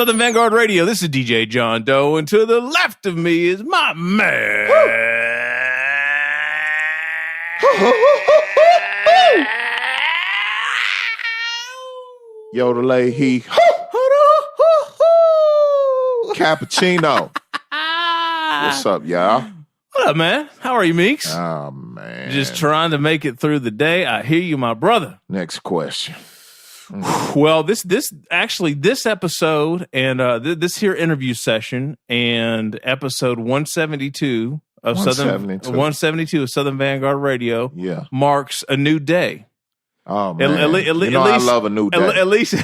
Southern Vangard Radio. This is DJ John Doe, and to the left of me is my man. Yodelay he cappuccino. What's up, y'all? What up, man? How are you, Meeks? Oh, man. Just trying to make it through the day. I hear you, my brother. Next question. Well, this episode and this here interview session and episode 172 of 172 of Southern Vangard Radio marks a new day. Oh, man. I love a new day. At least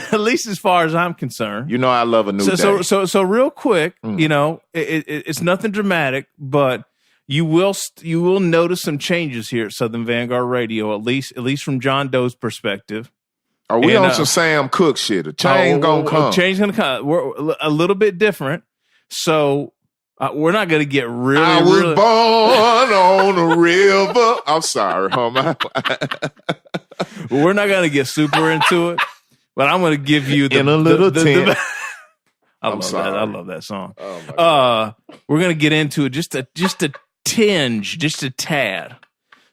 as far as I'm concerned. You know I love a new day. So real quick, it's nothing dramatic, but you will notice some changes here at Southern Vangard Radio, at least from John Doe's perspective. Are we on some Sam Cooke shit? A change gonna come. Change gonna come. We're a little bit different, so we're not gonna get really. I was born on a river. I'm sorry, homie. We're not gonna get super into it, but I'm gonna give you in a little tent. I love that song. Oh my God. We're gonna get into it just a tinge, just a tad.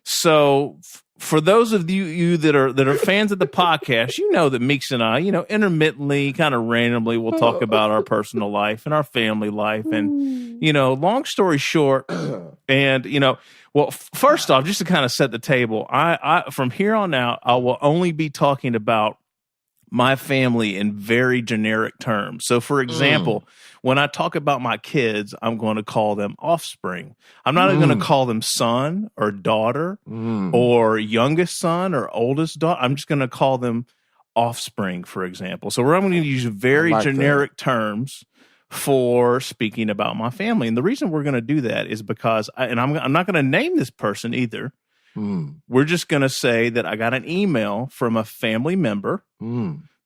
So. For those of you that are fans of the podcast, you know that Meeks and I, intermittently, kind of randomly, we'll talk about our personal life and our family life. And, long story short, and, first off, just to kind of set the table, I from here on out, I will only be talking about my family in very generic terms. So, for example, when I talk about my kids, I'm going to call them offspring. I'm not going to call them son or daughter or youngest son or oldest daughter. I'm just going to call them offspring, for example. So I'm going to use very generic terms for speaking about my family. And the reason we're going to do that is because, I'm not going to name this person either. We're just going to say that I got an email from a family member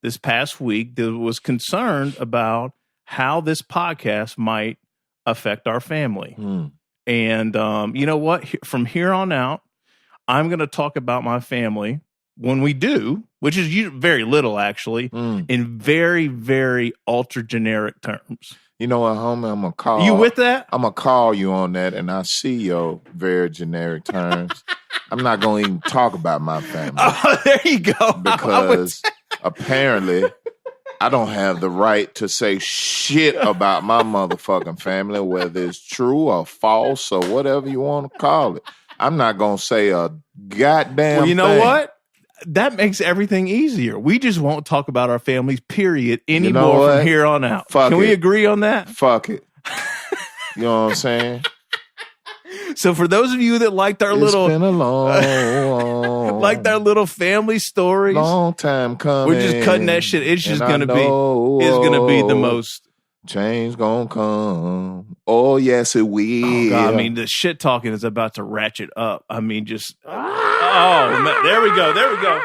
this past week that was concerned about how this podcast might affect our family. And you know what? From here on out, I'm going to talk about my family when we do, which is very little actually, in very, very ultra generic terms. You know what, homie? I'm going to call. You with that? I'm going to call you on that, and I see your very generic terms. I'm not going to even talk about my family. Oh, there you go. Because apparently I don't have the right to say shit about my motherfucking family, whether it's true or false or whatever you want to call it. I'm not going to say a goddamn Well, you know thing. what? That makes everything easier. We just won't talk about our families, period, anymore from here on out. Can we agree on that? Fuck it. You know what I'm saying? So for those of you that liked our It's been a long, liked our little family stories, long time coming. We're just cutting that shit. It's just gonna be the most change gonna come. Oh yes, it will. Oh, God, I mean, the shit talking is about to ratchet up. I mean, just man, there we go.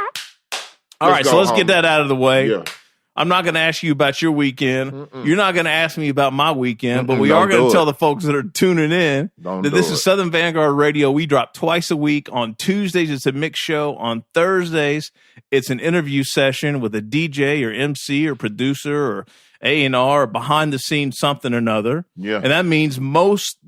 All right, so let's get that out of the way. Yeah. I'm not going to ask you about your weekend. You're not going to ask me about my weekend, but we are going to tell the folks that are tuning in that this is Southern Vangard Radio. We drop twice a week. On Tuesdays, it's a mix show. On Thursdays, it's an interview session with a DJ or MC or producer or A&R or behind the scenes something or another. Yeah. And that means most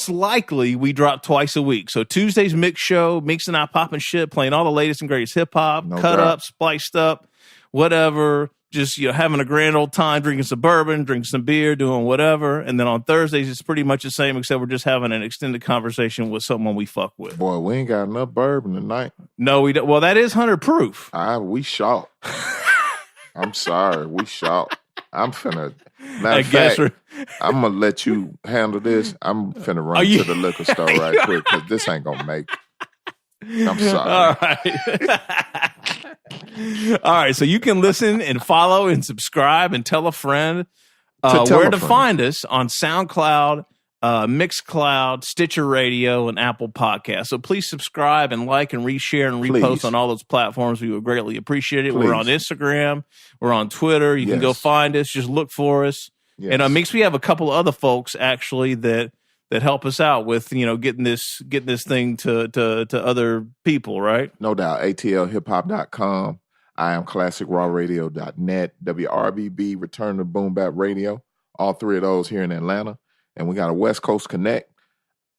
likely we drop twice a week. So Tuesdays mix show, Meeks and I popping shit, playing all the latest and greatest hip hop, cut up, spliced up, whatever. Just, having a grand old time, drinking some bourbon, drinking some beer, doing whatever. And then on Thursdays, it's pretty much the same, except we're just having an extended conversation with someone we fuck with. Boy, we ain't got enough bourbon tonight. No, we don't. Well, that is 100 proof. We shot. I'm sorry. We shot. I'm finna. Matter of fact, I'm going to let you handle this. I'm finna run to the liquor store right quick because this ain't going to make it. I'm sorry. All right. All right, so you can listen and follow and subscribe and tell a friend where to find us on SoundCloud, Mixcloud, Stitcher Radio, and Apple Podcasts. So please subscribe and like and reshare and repost on all those platforms. We would greatly appreciate it. Please. We're on Instagram. We're on Twitter. You can go find us. Just look for us. Yes. And Mix, we have a couple other folks actually that help us out with, getting this thing to other people, right? No doubt. ATLHipHop.com. I am classicrawradio.net, WRBB, Return to BoomBap Radio. All three of those here in Atlanta. And we got a West Coast Connect.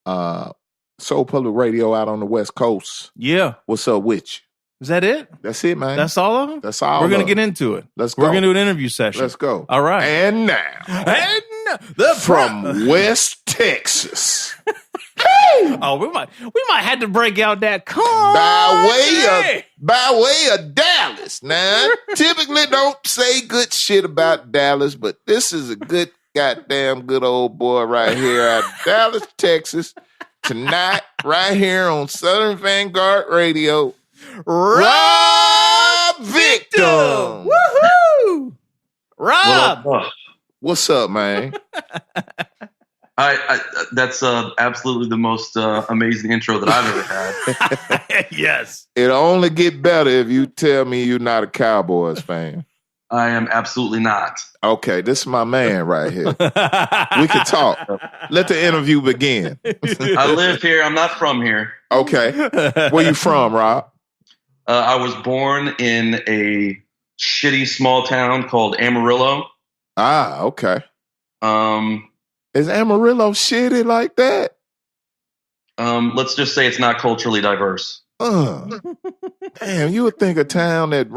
Soul Public Radio out on the West Coast. Yeah. What's up with you? Is that it? That's it, man. That's all of them? That's all. We're going to get into it. Let's go. We're going to do an interview session. Let's go. All right. And now. From West Texas. Oh, we might have to break out that by way of Dallas. Now, typically don't say good shit about Dallas, but this is a good old boy right here out of Dallas, Texas. Tonight, right here on Southern Vangard Radio, Rob Viktum. Woohoo! Rob, what's up, man? I that's absolutely the most amazing intro that I've ever had. Yes. It'll only get better if you tell me you're not a Cowboys fan. I am absolutely not. Okay, this is my man right here. We can talk. Let the interview begin. I live here. I'm not from here. Okay. Where you from, Rob? I was born in a shitty small town called Amarillo. Ah, okay. Is Amarillo shitty like that? Let's just say it's not culturally diverse. Damn, you would think a town that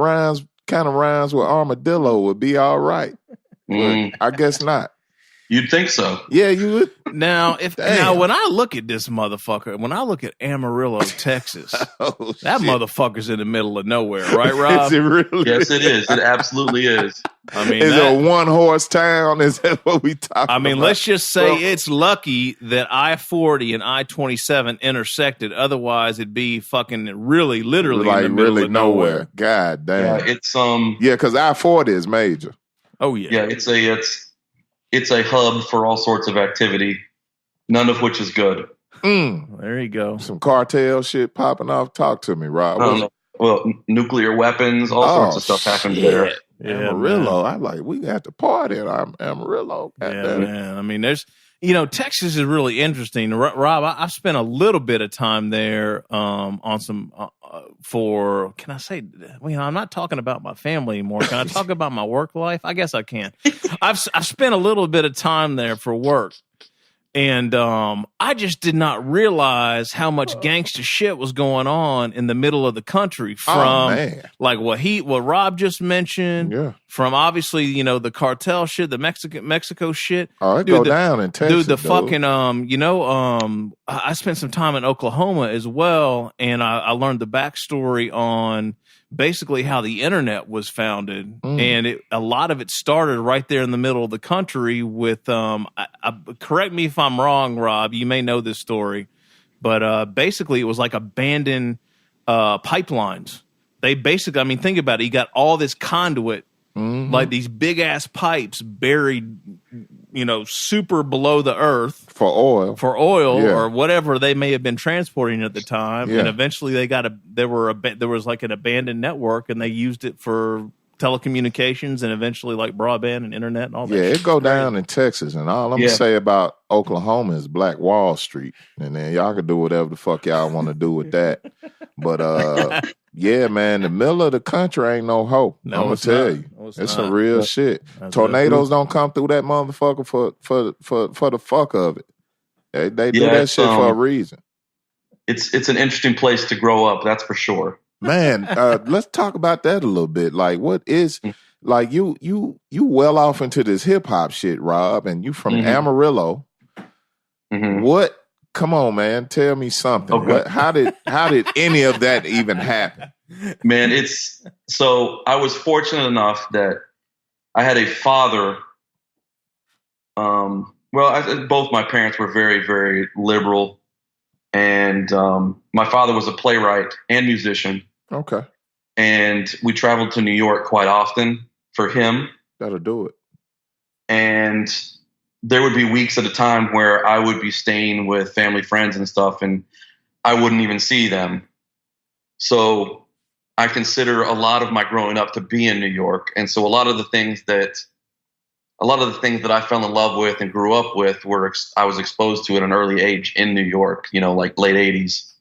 kind of rhymes with armadillo would be all right. I guess not. You'd think so. Yeah, you would. Now, when I look at this motherfucker, when I look at Amarillo, Texas, that motherfucker's in the middle of nowhere, right, Rob? Is it really? Yes, it is. It absolutely is. I mean, is it a one-horse town? Is that what we talking about? I mean, let's just say it's lucky that I-40 and I-27 intersected. Otherwise, it'd be fucking really, literally like in the middle really of nowhere. God damn. Yeah, it's because I-40 is major. Oh yeah. Yeah, it's a hub for all sorts of activity, none of which is good. There you go. Some cartel shit popping off. Talk to me, Rob. Well, nuclear weapons, all sorts of stuff happens there. Yeah, Amarillo. We got to party at Amarillo. Man. I mean, there's, Texas is really interesting. Rob, I've spent a little bit of time there on some can I say, I'm not talking about my family anymore. Can I talk about my work life? I guess I can. I've spent a little bit of time there for work. And I just did not realize how much gangster shit was going on in the middle of the country from like what Rob just mentioned, from obviously, the cartel shit, the Mexico shit. Oh, it go down in Texas. Dude, fucking I spent some time in Oklahoma as well, and I learned the backstory on basically how the internet was founded, and a lot of it started right there in the middle of the country with correct me if I'm wrong, Rob, you may know this story, but basically it was like abandoned pipelines. They basically, think about it, you got all this conduit, like these big ass pipes buried, super below the earth for oil or whatever they may have been transporting at the time. And eventually there was like an abandoned network, and they used it for telecommunications and eventually like broadband and internet and all that. Yeah, it go down in Texas, and all I'm gonna say about Oklahoma is Black Wall Street, and then y'all can do whatever the fuck y'all want to do with that. But yeah, man, the middle of the country ain't no hope. I'm gonna tell you, it's some real shit. Tornadoes don't come through that motherfucker for the fuck of it. They do that shit for a reason. It's an interesting place to grow up, that's for sure. Man, let's talk about that a little bit. Like, what is like you well off into this hip hop shit, Rob, and you from Amarillo. What? Come on, man, tell me something. Okay. How did any of that even happen? Man, so I was fortunate enough that I had a father. Both my parents were very, very liberal. And my father was a playwright and musician. Okay. And we traveled to New York quite often for him. That'll do it. And there would be weeks at a time where I would be staying with family friends and stuff, and I wouldn't even see them. So I consider a lot of my growing up to be in New York. And so a lot of the things that I fell in love with and grew up with I was exposed to at an early age in New York, like late 80s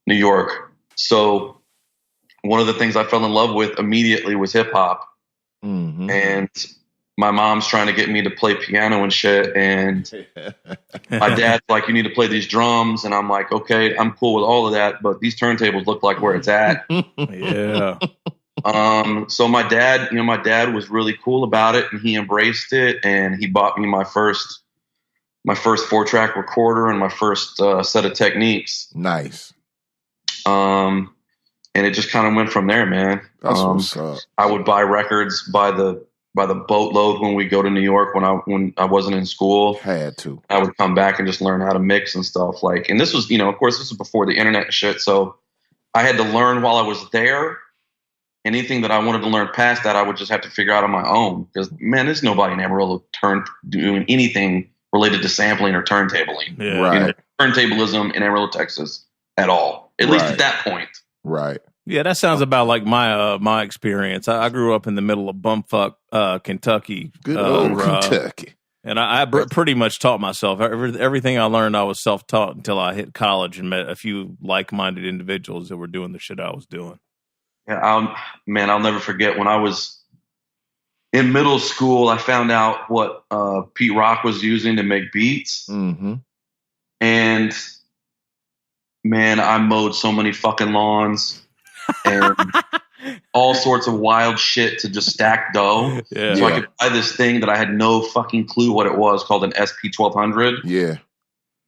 New York. So one of the things I fell in love with immediately was hip hop. Mm-hmm. And my mom's trying to get me to play piano and shit. And my dad's like, you need to play these drums. And I'm like, okay, I'm cool with all of that. But these turntables look like where it's at. Yeah. So my dad was really cool about it, and he embraced it. And he bought me my first 4-track recorder and my first set of techniques. Nice. And it just kind of went from there, man. That's what's up. I would buy records by the boatload when we go to New York when I wasn't in school. Had to. I would come back and just learn how to mix and stuff. Like, and this was, of course, this was before the internet and shit. So I had to learn while I was there. Anything that I wanted to learn past that, I would just have to figure out on my own. Because, man, there's nobody in Amarillo doing anything related to sampling or turntabling. Yeah. Right. Turntablism in Amarillo, Texas at all. At least at that point. Right. Yeah, that sounds about like my experience. I grew up in the middle of bumfuck Kentucky. Good old Kentucky. And I pretty much taught myself. Everything I learned, I was self-taught until I hit college and met a few like-minded individuals that were doing the shit I was doing. Yeah, I'll never forget when I was in middle school, I found out what Pete Rock was using to make beats. Mm-hmm. And, man, I mowed so many fucking lawns and all sorts of wild shit to just stack dough. Yeah. So I could buy this thing that I had no fucking clue what it was, called an SP1200. Yeah.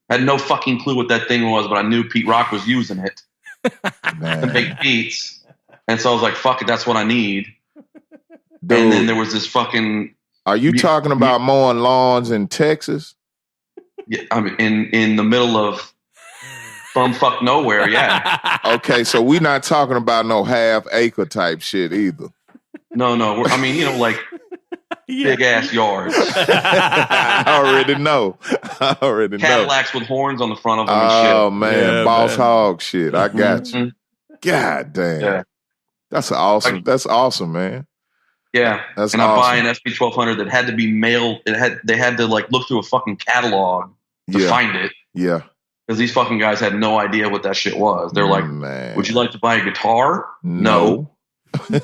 I had no fucking clue what that thing was, but I knew Pete Rock was using it to make beats. And so I was like, fuck it, that's what I need. Dude, and then there was this fucking... Are you talking about mowing lawns in Texas? Yeah, I mean, in the middle of bumfuck nowhere, yeah. Okay, so we're not talking about no half-acre type shit either. No. I mean, like big-ass yards. I already know. Cadillacs with horns on the front of them and shit. Oh, man, Yeah, boss man. hog shit. I got you. God damn. Yeah. That's awesome, man. Yeah. That's and awesome. I buy an SP1200 that had to be mailed. They had to like look through a fucking catalog to find it. Yeah. Because these fucking guys had no idea what that shit was. They're like, man. would you like to buy a guitar? No. I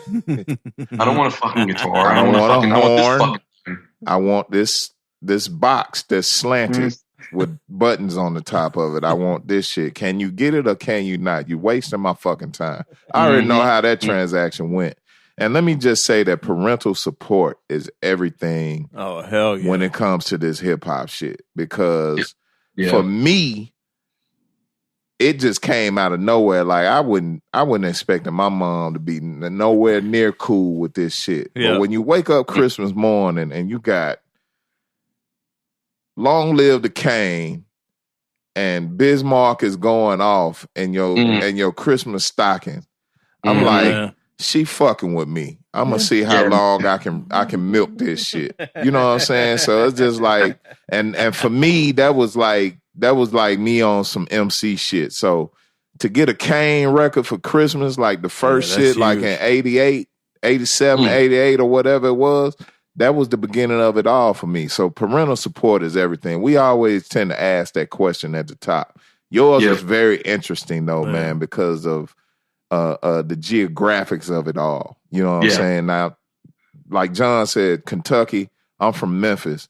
don't want a fucking guitar. I want this fucking thing. I want this box that's slanted with buttons on the top of it. I want this shit. Can you get it or can you not? You're wasting my fucking time. I already know how that transaction went. And let me just say that parental support is everything. Oh, hell yeah. When it comes to this hip hop shit. Because for me, it just came out of nowhere. Like I wouldn't expect my mom to be nowhere near cool with this shit. Yeah. But when you wake up Christmas morning and you got Long Live the Cane and Bismarck is going off and your Christmas stocking, I'm like, she fucking with me. I'm gonna see how long I can milk this shit. You know what I'm saying? So it's just like, and for me, that was like me on some MC shit. So to get a Kane record for Christmas, like the first shit, like in 88, 87, 88 or whatever it was, that was the beginning of it all for me. So parental support is everything. We always tend to ask that question at the top. Yours is very interesting though, man, because of the geographics of it all. You know what I'm saying? Now, like John said, Kentucky, I'm from Memphis.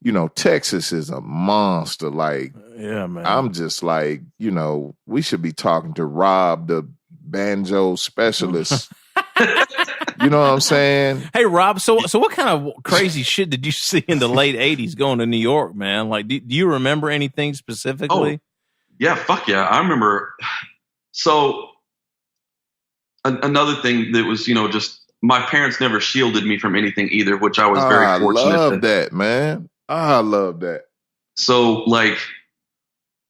You know, Texas is a monster. Like, yeah, man. I'm just like, we should be talking to Rob, the banjo specialist. You know what I'm saying? Hey, Rob, so what kind of crazy shit did you see in the late 80s going to New York, man? Like, do you remember anything specifically? Oh, yeah, fuck yeah. I remember. So another thing that was, just my parents never shielded me from anything either, which I was very fortunate. I love that, man. I love that. So like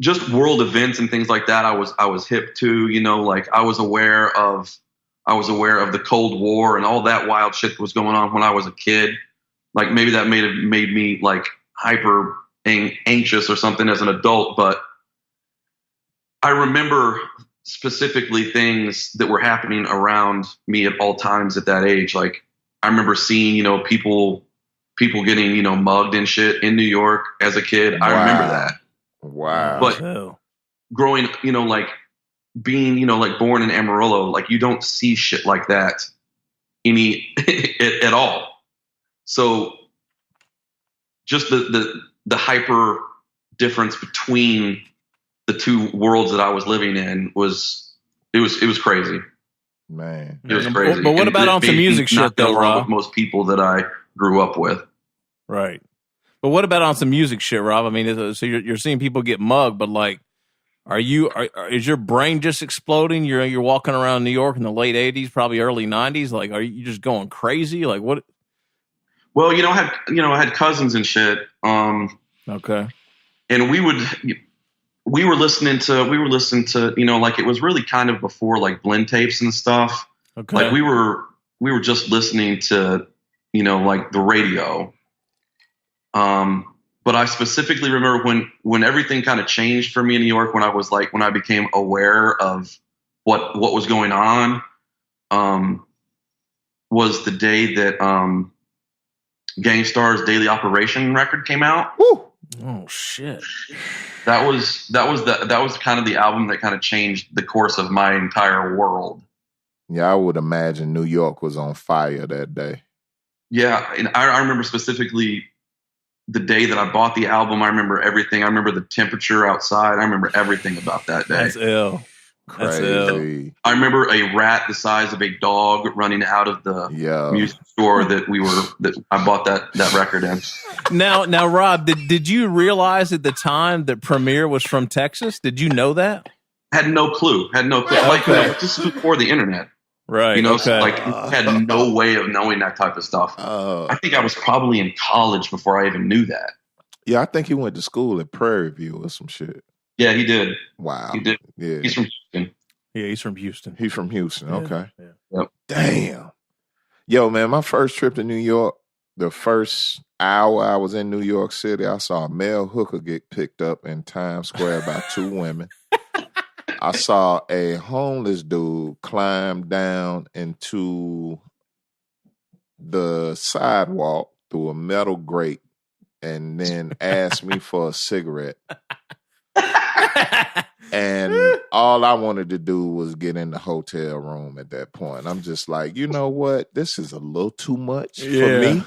just world events and things like that, I was hip to, like I was aware of the Cold War and all that wild shit that was going on when I was a kid. Like maybe that made me like hyper anxious or something as an adult, but I remember specifically things that were happening around me at all times at that age. Like I remember seeing, people getting, mugged and shit in New York as a kid. I remember that. Wow. But growing, like being, you know, like born in Amarillo, like you don't see shit like that at all. So just the hyper difference between the two worlds that I was living in was crazy. Man, it was crazy. But what about on some music shit though, Rob? With most people that I grew up with, right? But what about on some music shit, Rob? I mean, so you're seeing people get mugged, but like, is your brain just exploding? You're walking around New York in the late '80s, probably early '90s. Like, are you just going crazy? Like, what? Well, I had cousins and shit. Okay. And we were listening to, you know, like it was really kind of before like blend tapes and stuff. Okay. Like we were just listening to, you know, like the radio. But I specifically remember when everything kind of changed for me in New York, when I became aware of what was going on, was the day that Gang Starr's Daily Operation record came out. Woo! Oh shit. That was kind of the album that kind of changed the course of my entire world. Yeah, I would imagine New York was on fire that day. Yeah, and I remember specifically the day that I bought the album. I remember everything. I remember the temperature outside. I remember everything about that day. That's ill. Crazy. I remember a rat the size of a dog running out of the music store that I bought that record in. Now, Rob, did you realize at the time that Premier was from Texas? Did you know that? Had no clue. Okay. Like, this was before the internet. Right. You know, okay. So like had no way of knowing that type of stuff. I think I was probably in college before I even knew that. Yeah, I think he went to school at Prairie View or some shit. Yeah, he did. Wow. He did. Yeah. He's from Houston. Yeah, he's from Houston. He's from Houston. Yeah. Okay. Yeah. Yep. Damn. Yo, man, my first trip to New York, the first hour I was in New York City, I saw a male hooker get picked up in Times Square by two women. I saw a homeless dude climb down into the sidewalk through a metal grate and then ask me for a cigarette. And all I wanted to do was get in the hotel room at that point. I'm just like, you know what? This is a little too much for me.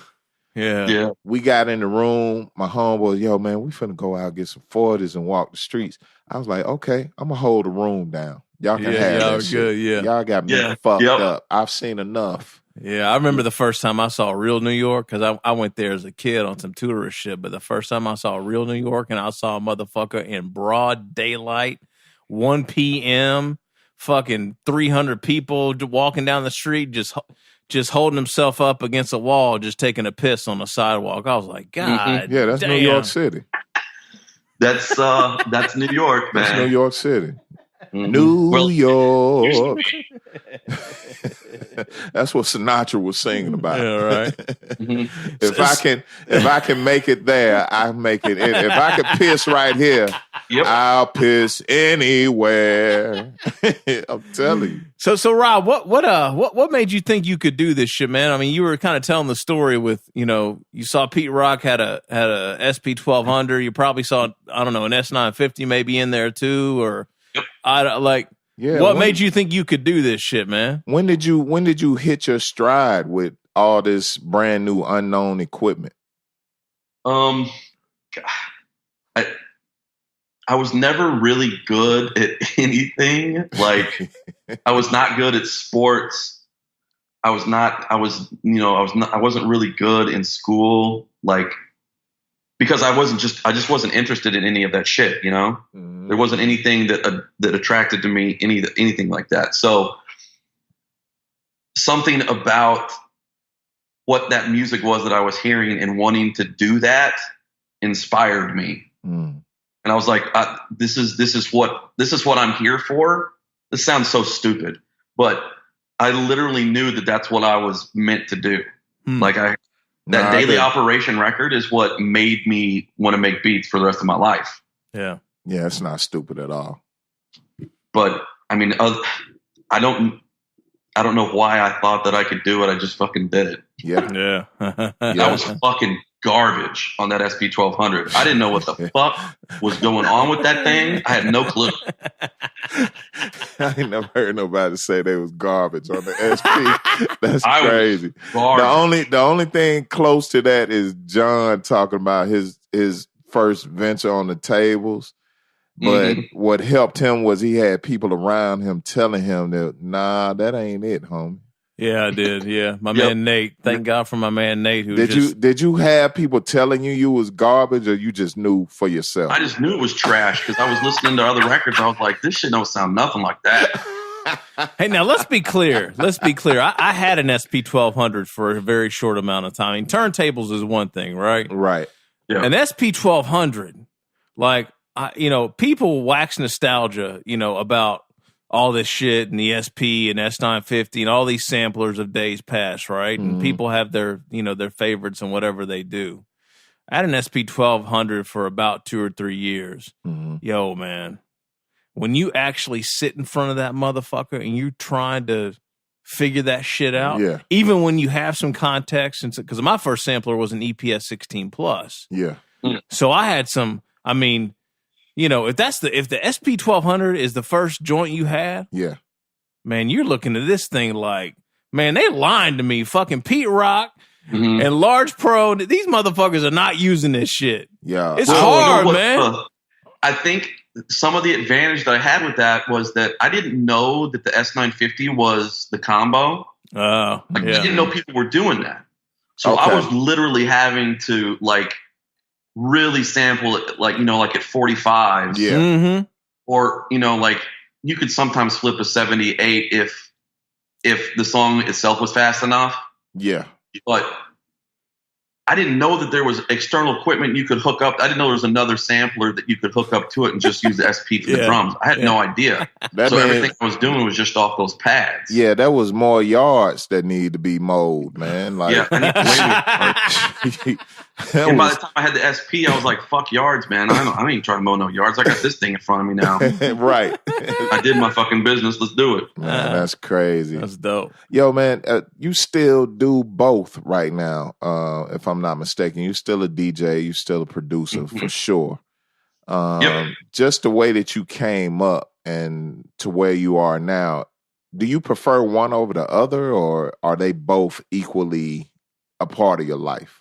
Yeah. We got in the room. My homeboy, yo, man, we finna go out, get some 40s and walk the streets. I was like, okay, I'm gonna hold the room down. Y'all can have that shit. Good, yeah. Y'all got me fucked up. I've seen enough. Yeah, I remember the first time I saw real New York, because I went there as a kid on some tourist shit, but the first time I saw real New York and I saw a motherfucker in broad daylight, 1 p.m., fucking 300 people walking down the street, just holding himself up against a wall, just taking a piss on the sidewalk. I was like, God Yeah, that's damn. New York City. That's New York, man. That's New York City. Mm-hmm. New York. That's what Sinatra was singing about. Yeah, right. Mm-hmm. If I can make it there, I make it. If I can piss right here, I'll piss anywhere. I'm telling you. So Rob, what made you think you could do this shit, man? I mean, you were kind of telling the story with, you know, you saw Pete Rock had a SP 1200. You probably saw, I don't know, an S950 maybe in there too, or what made you think you could do this shit, man? When did you hit your stride with all this brand new unknown equipment? I was never really good at anything. Like, I was not good at sports. I wasn't really good in school. Like, because I just wasn't interested in any of that shit, you know? There wasn't anything that attracted to me, anything like that. So something about what that music was that I was hearing and wanting to do that inspired me. And I was like, this is what I'm here for. This sounds so stupid, but I literally knew that that's what I was meant to do. That Daily Operation record is what made me want to make beats for the rest of my life. Yeah. Yeah, it's not stupid at all. But I mean, I don't know why I thought that I could do it. I just fucking did it. Yeah. I was fucking garbage on that SP1200. I didn't know what the fuck was going on with that thing. I had no clue. I ain't never heard nobody say they was garbage on the SP. That's crazy. The only thing close to that is John talking about his first venture on the tables. But what helped him was he had people around him telling him that, nah, that ain't it, homie. Yeah, I did. Yeah, my man Nate. Thank God for my man Nate. Who did you have people telling you was garbage, or you just knew for yourself? I just knew it was trash because I was listening to other records. I was like, this shit don't sound nothing like that. Hey, now let's be clear. I had an SP1200 for a very short amount of time. I mean, turntables is one thing, right? Right. Yeah. An SP1200, like people wax nostalgia, about all this shit and the SP and S950 and all these samplers of days past, right? And people have their, their favorites and whatever they do. I had an SP1200 for about 2 or 3 years. Yo, man, when you actually sit in front of that motherfucker and you trying to figure that shit out, even when you have some context, and because my first sampler was an EPS 16 Plus. Yeah. So I had some, if the SP1200 is the first joint you had, man, you're looking at this thing like, man, they lied to me. Fucking Pete Rock and Large Pro, these motherfuckers are not using this shit. Yeah, it's hard, man. I think some of the advantage that I had with that was that I didn't know that the S950 was the combo. I didn't know people were doing that, so I was literally having to really sample it, like at 45s. Or you could sometimes flip a 78 if the song itself was fast enough. But I didn't know that there was external equipment you could hook up. I didn't know there was another sampler that you could hook up to it and just use the SP for the drums. I had no idea. Everything I was doing was just off those pads. Yeah, that was more yards that need to be mowed, man. I need to and by the time I had the SP, I was like, fuck yards, man. I ain't trying to mow no yards. I got this thing in front of me now. Right. I did my fucking business. Let's do it. Man, that's crazy. That's dope. Yo, man, you still do both right now, if I'm not mistaken. You still a DJ. You still a producer for sure. Just the way that you came up and to where you are now, do you prefer one over the other, or are they both equally a part of your life?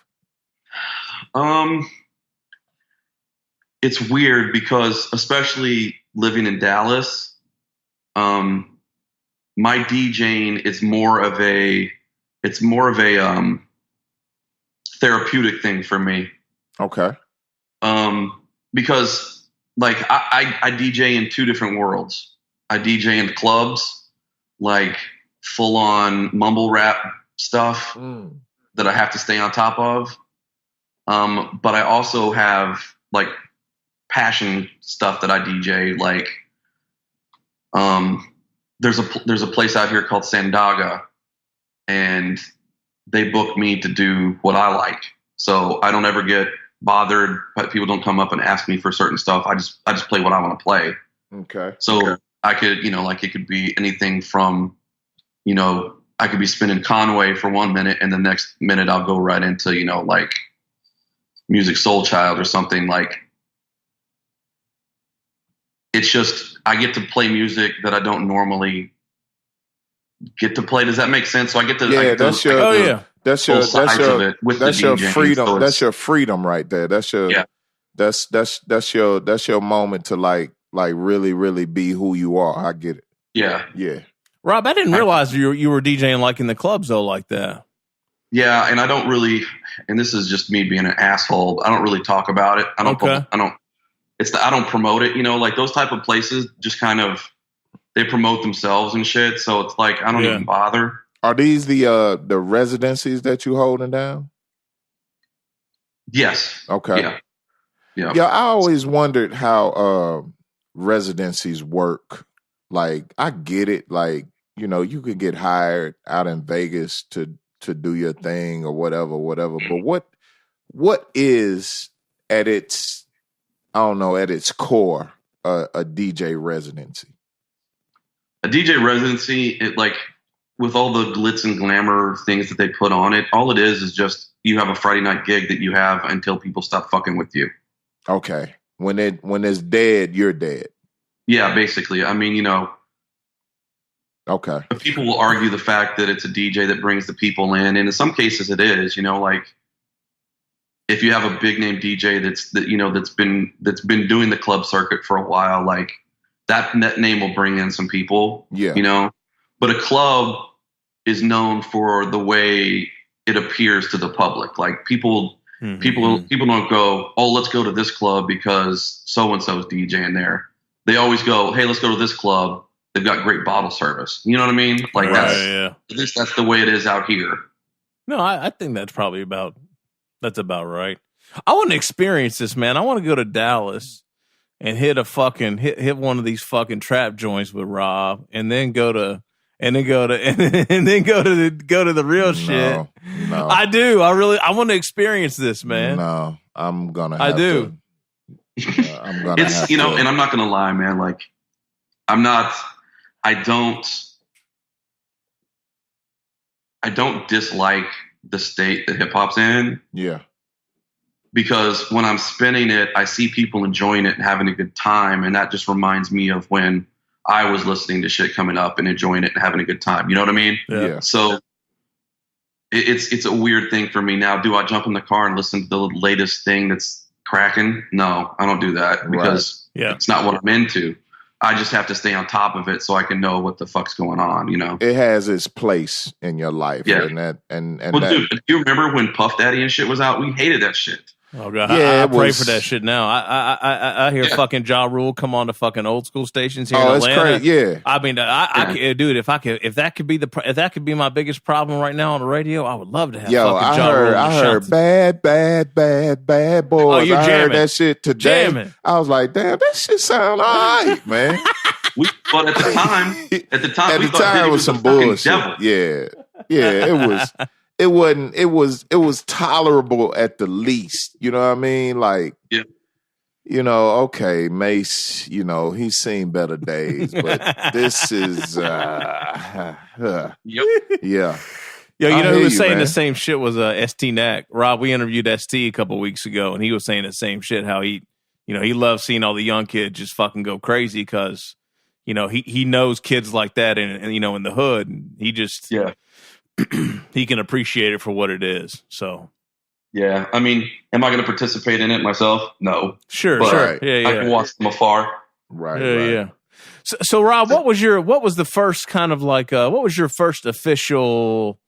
It's weird because, especially living in Dallas, my DJing is more of a therapeutic thing for me. Okay. Because I DJ in two different worlds. I DJ in clubs, like full on mumble rap stuff that I have to stay on top of. But I also have passion stuff that I DJ. There's a place out here called Sandaga, and they book me to do what I like. So I don't ever get bothered. People don't come up and ask me for certain stuff. I just play what I want to play. Okay. So I could, it could be anything from, I could be spinning Conway for 1 minute, and the next minute I'll go right into, Music Soul Child or something. It's just, I get to play music that I don't normally get to play. Does that make sense? So I get to, that's your freedom. So that's your freedom right there. That's your, that's your moment to really, really be who you are. I get it. Yeah. Yeah. Rob, I didn't realize you were DJing in the clubs though, like that. Yeah, and I don't really, and this is just me being an asshole, I don't really talk about it. I don't promote it, those type of places just kind of, they promote themselves and shit. So it's I don't even bother. Are these the residencies that you holding down? Yes. Okay. Yeah. I always wondered how residencies work. I get it. You could get hired out in Vegas to do your thing or whatever. But what is at its core a DJ residency? A DJ residency, with all the glitz and glamour things that they put on it, all it is just you have a Friday night gig that you have until people stop fucking with you. Okay. When it's dead, you're dead. Yeah, basically. I mean, okay. People will argue the fact that it's a DJ that brings the people in, and in some cases it is. Like if you have a big name DJ that's been doing the club circuit for a while, like that name will bring in some people. Yeah. But a club is known for the way it appears to the public. Like people don't go, oh, let's go to this club because so and so's DJing there. They always go, hey, let's go to this club. They've got great bottle service. You know what I mean? Like at least that's the way it is out here. No, I think that's probably about right. I want to experience this, man. I want to go to Dallas and hit one of these fucking trap joints with Rob, and then go to the real shit. No. I do. I want to experience this, man. No, I'm gonna. I'm gonna. It's and I'm not gonna lie, man. Like, I don't dislike the state that hip hop's in. Yeah. Because when I'm spinning it, I see people enjoying it and having a good time, and that just reminds me of when I was listening to shit coming up and enjoying it and having a good time. You know what I mean? Yeah. So it's a weird thing for me now. Do I jump in the car and listen to the latest thing that's cracking? No, I don't do that because it's not what I'm into. I just have to stay on top of it so I can know what the fuck's going on. It has its place in your life. Yeah. Dude, do you remember when Puff Daddy and shit was out? We hated that shit. Oh god, I pray for that shit now. I hear fucking Ja Rule come on to fucking old school stations here in Atlanta. It's crazy. Yeah, I mean, dude, if that could be my biggest problem right now on the radio, I would love to have. Fucking Ja Rule. I heard bad boys. Oh, you're I jamming. heard that shit today. Jamming. I was like, damn, that shit sound alright, man. But at the time, we thought it was some bullshit. Devil. Yeah, it was. It wasn't. It was tolerable at the least. You know what I mean? Like, okay, Mace. He's seen better days, but this is. Yeah. Yo, who was saying the same shit was ST Knack. Rob, we interviewed ST a couple weeks ago, and he was saying the same shit. How he loves seeing all the young kids just fucking go crazy because, he knows kids like that, and in the hood, and he just he can appreciate it for what it is. So, yeah, I mean, am I going to participate in it myself? No, sure. Yeah, I can watch from afar. Right. Yeah. So, Rob, what was the first kind of like? What was your first official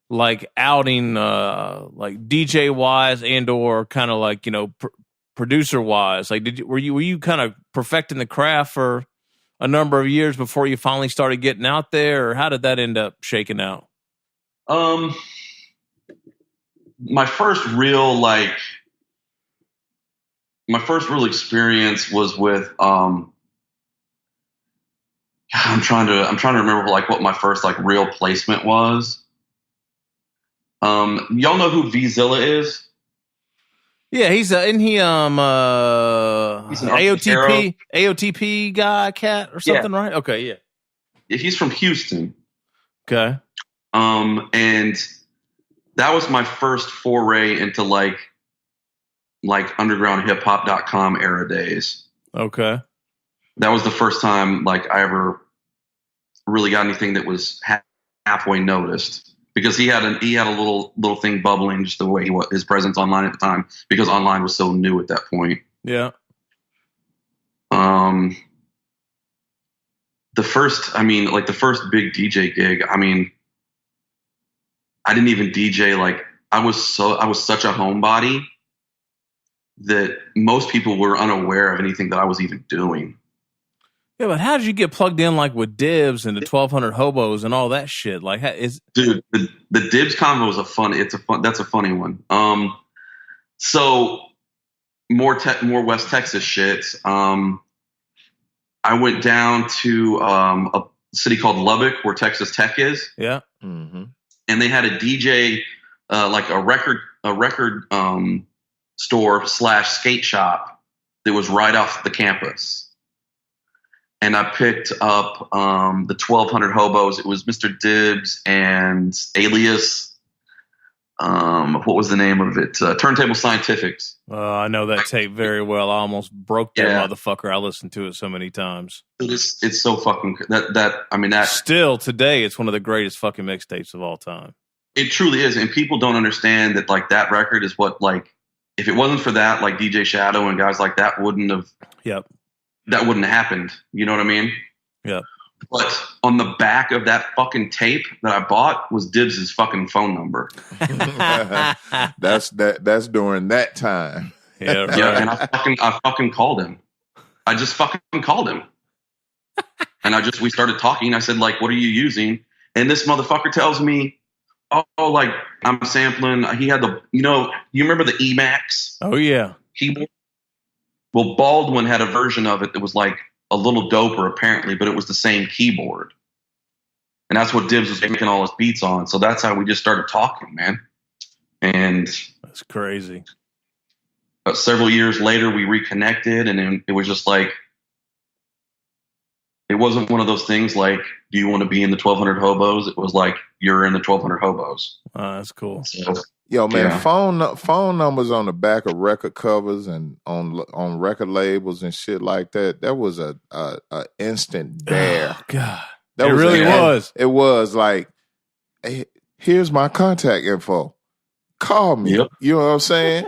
like outing, like DJ wise and or kind of like producer wise? Like, were you kind of perfecting the craft for a number of years before you finally started getting out there, or how did that end up shaking out? My first real experience was with I'm trying to remember like what my first like real placement was. Y'all know who V-Zilla is? Yeah, he's an AOTP guy, cat or something, right? Okay, yeah. He's from Houston. Okay. And that was my first foray into like UndergroundHipHop.com era days. Okay. That was the first time like I ever really got anything that was halfway noticed, because he had a little thing bubbling just the way his presence online at the time, because online was so new at that point. Yeah. The first big DJ gig, I mean, I didn't even DJ. Like I was such a homebody that most people were unaware of anything that I was even doing. Yeah, but how did you get plugged in like with Dibbs and the 1200 Hobos and all that shit? Like, dude, the Dibbs combo is that's a funny one. So more West Texas shit. I went down to a city called Lubbock, where Texas Tech is. Yeah. Mm-hmm. And they had a DJ, like a record store / skate shop that was right off the campus. And I picked up the 1200 Hobos. It was Mr. Dibbs and Alias. what was the name of it? Turntable Scientifics. I know that tape very well. I almost broke that motherfucker. I listened to it so many times. It's so fucking that still today it's one of the greatest fucking mixtapes of all time. It truly is, and people don't understand that like that record is what like if it wasn't for that, like DJ Shadow and guys like that wouldn't have that wouldn't have happened. You know what I mean? Yeah. But on the back of that fucking tape that I bought was Dibbs' fucking phone number. That's during that time. Yeah, right. Yeah, and I fucking called him. I just fucking called him. And we started talking. I said, like, what are you using? And this motherfucker tells me, oh, like, I'm sampling. He had you remember the Emax? Oh, yeah. Keyboard? Well, Baldwin had a version of it that was like a little doper, apparently, but it was the same keyboard. And that's what Dibbs was making all his beats on. So that's how we just started talking, man. And that's crazy. Several years later, we reconnected, and it was just like, it wasn't one of those things like, do you want to be in the 1200 Hobos? It was like, you're in the 1200 Hobos. Oh, that's cool. So, yo, man, phone numbers on the back of record covers and on record labels and shit like that. That was a instant dare. Oh, God, it really was. It was like, hey, here's my contact info. Call me. Yep. You know what I'm saying?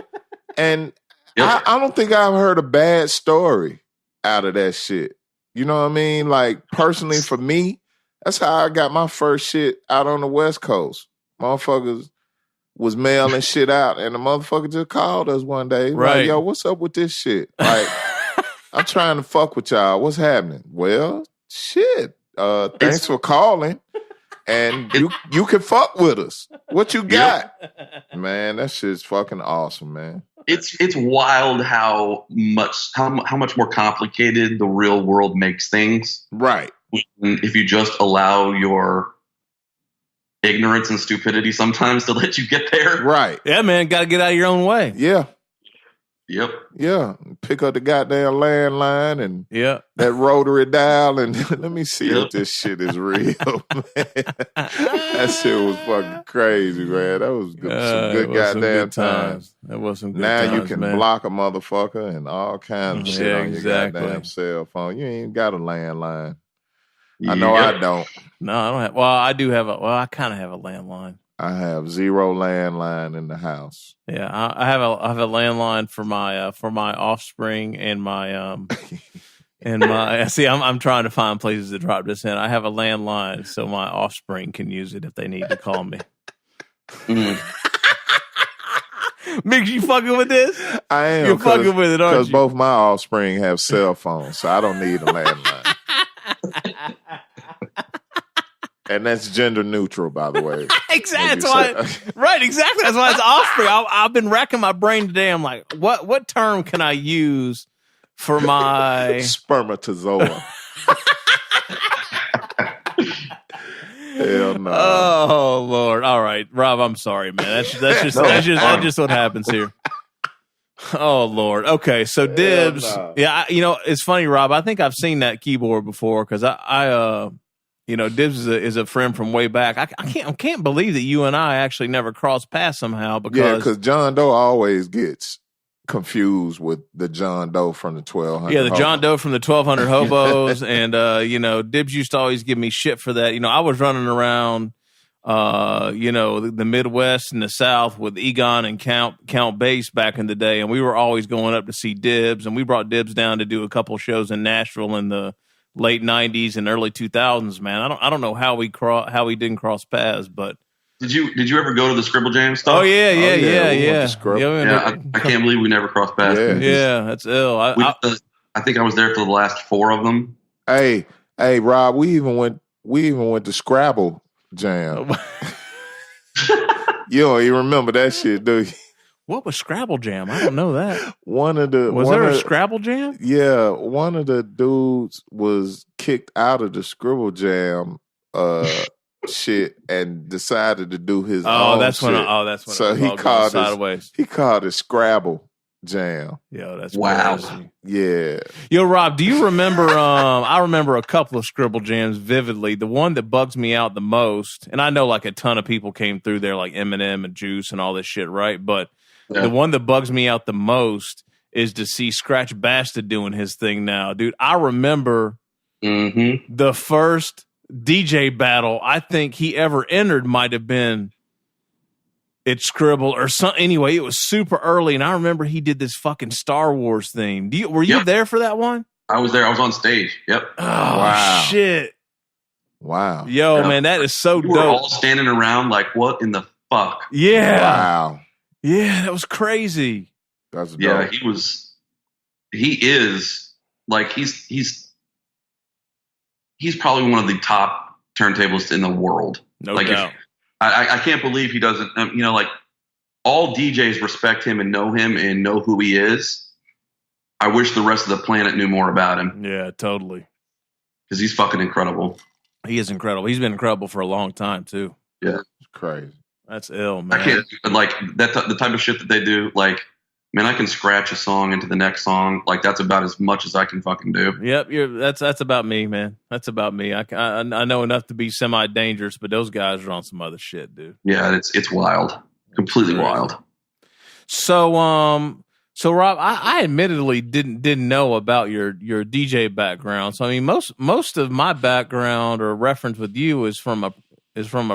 And I don't think I've heard a bad story out of that shit. You know what I mean? Like, personally, for me, that's how I got my first shit out on the West Coast. Motherfuckers was mailing shit out, and the motherfucker just called us one day. Right. Like, yo, what's up with this shit? Like, I'm trying to fuck with y'all. What's happening? Well, shit. Thanks for calling. And you can fuck with us. What you got? Yep. Man, that shit's fucking awesome, man. It's wild how much more complicated the real world makes things. Right. If you just allow your ignorance and stupidity sometimes to let you get there. Right. Yeah, man, got to get out of your own way. Yeah. Yep. Yeah. Pick up the goddamn landline and that rotary dial and let me see if this shit is real, man. That shit was fucking crazy, man. That was some good goddamn times. That was some good times. Now you can block a motherfucker and all kinds of shit on your goddamn cell phone. You ain't got a landline. I know I don't. No, I don't have. Well, I do have I kind of have a landline. I have zero landline in the house. Yeah, I have a landline for my offspring and my and my. See, I'm trying to find places to drop this in. I have a landline so my offspring can use it if they need to call me. Mick, you fucking with this? I am. You're fucking with it, aren't you? Because both my offspring have cell phones, so I don't need a landline. And that's gender neutral, by the way. Exactly. That's why, exactly. That's why it's offspring. I've been racking my brain today. I'm like, what term can I use for my spermatozoa? Hell no. Oh Lord. All right, Rob. I'm sorry, man. That's just what happens here. Oh Lord. Okay, so Dibbs. No. Yeah, it's funny, Rob. I think I've seen that keyboard before because I Dibbs is a friend from way back. I can't believe that you and I actually never crossed paths somehow. Because John Doe always gets confused with the John Doe from the 1200. Yeah, the John Doe from the 1200 Hobos, and Dibbs used to always give me shit for that. I was running around, the Midwest and the South with Egon and Count Bass back in the day, and we were always going up to see Dibbs, and we brought Dibbs down to do a couple shows in Nashville in the late 90s and early 2000s, man. I don't know how we didn't cross paths, but did you ever go to the Scribble Jam stuff? Oh yeah. I can't believe we never crossed paths. Yeah, that's ill. I think I was there for the last 4 of them. Hey, Rob, we even went to Scrabble Jam. You don't even remember that shit, do you? What was Scrabble Jam? I don't know that. Was there a Scrabble Jam? Yeah, one of the dudes was kicked out of the Scribble Jam shit and decided to do his own that's shit. When so he called it Scrabble. jam. Yo, that's wow. crazy. Yeah. Yo, Rob, do you remember? I remember a couple of Scribble Jams vividly. The one that bugs me out the most, and I know like a ton of people came through there, like Eminem and Juice and all this shit, right? But the one that bugs me out the most is to see Scratch Bastard doing his thing now, dude. I remember the first DJ battle I think he ever entered might have been at Scribble or something. Anyway, it was super early, and I remember he did this fucking Star Wars theme. Were you there for that one? I was there. I was on stage. Yep. Oh, wow. Shit. Wow. Yo, man, that is so dope. We were all standing around like, what in the fuck? Yeah. Wow. Yeah, that was crazy. That's dope. Yeah, he is like he's probably one of the top turntablists in the world. No like doubt. I can't believe he doesn't. Like all DJs respect him and know who he is. I wish the rest of the planet knew more about him. Yeah, totally. Because he's fucking incredible. He is incredible. He's been incredible for a long time too. Yeah, it's crazy. That's ill, man. I can't like that. The type of shit that they do, like. Man, I can scratch a song into the next song. Like that's about as much as I can fucking do. Yep, that's about me, man. That's about me. I know enough to be semi-dangerous, but those guys are on some other shit, dude. Yeah, it's wild, completely wild. So Rob, I admittedly didn't know about your DJ background. So I mean, most of my background or reference with you is from a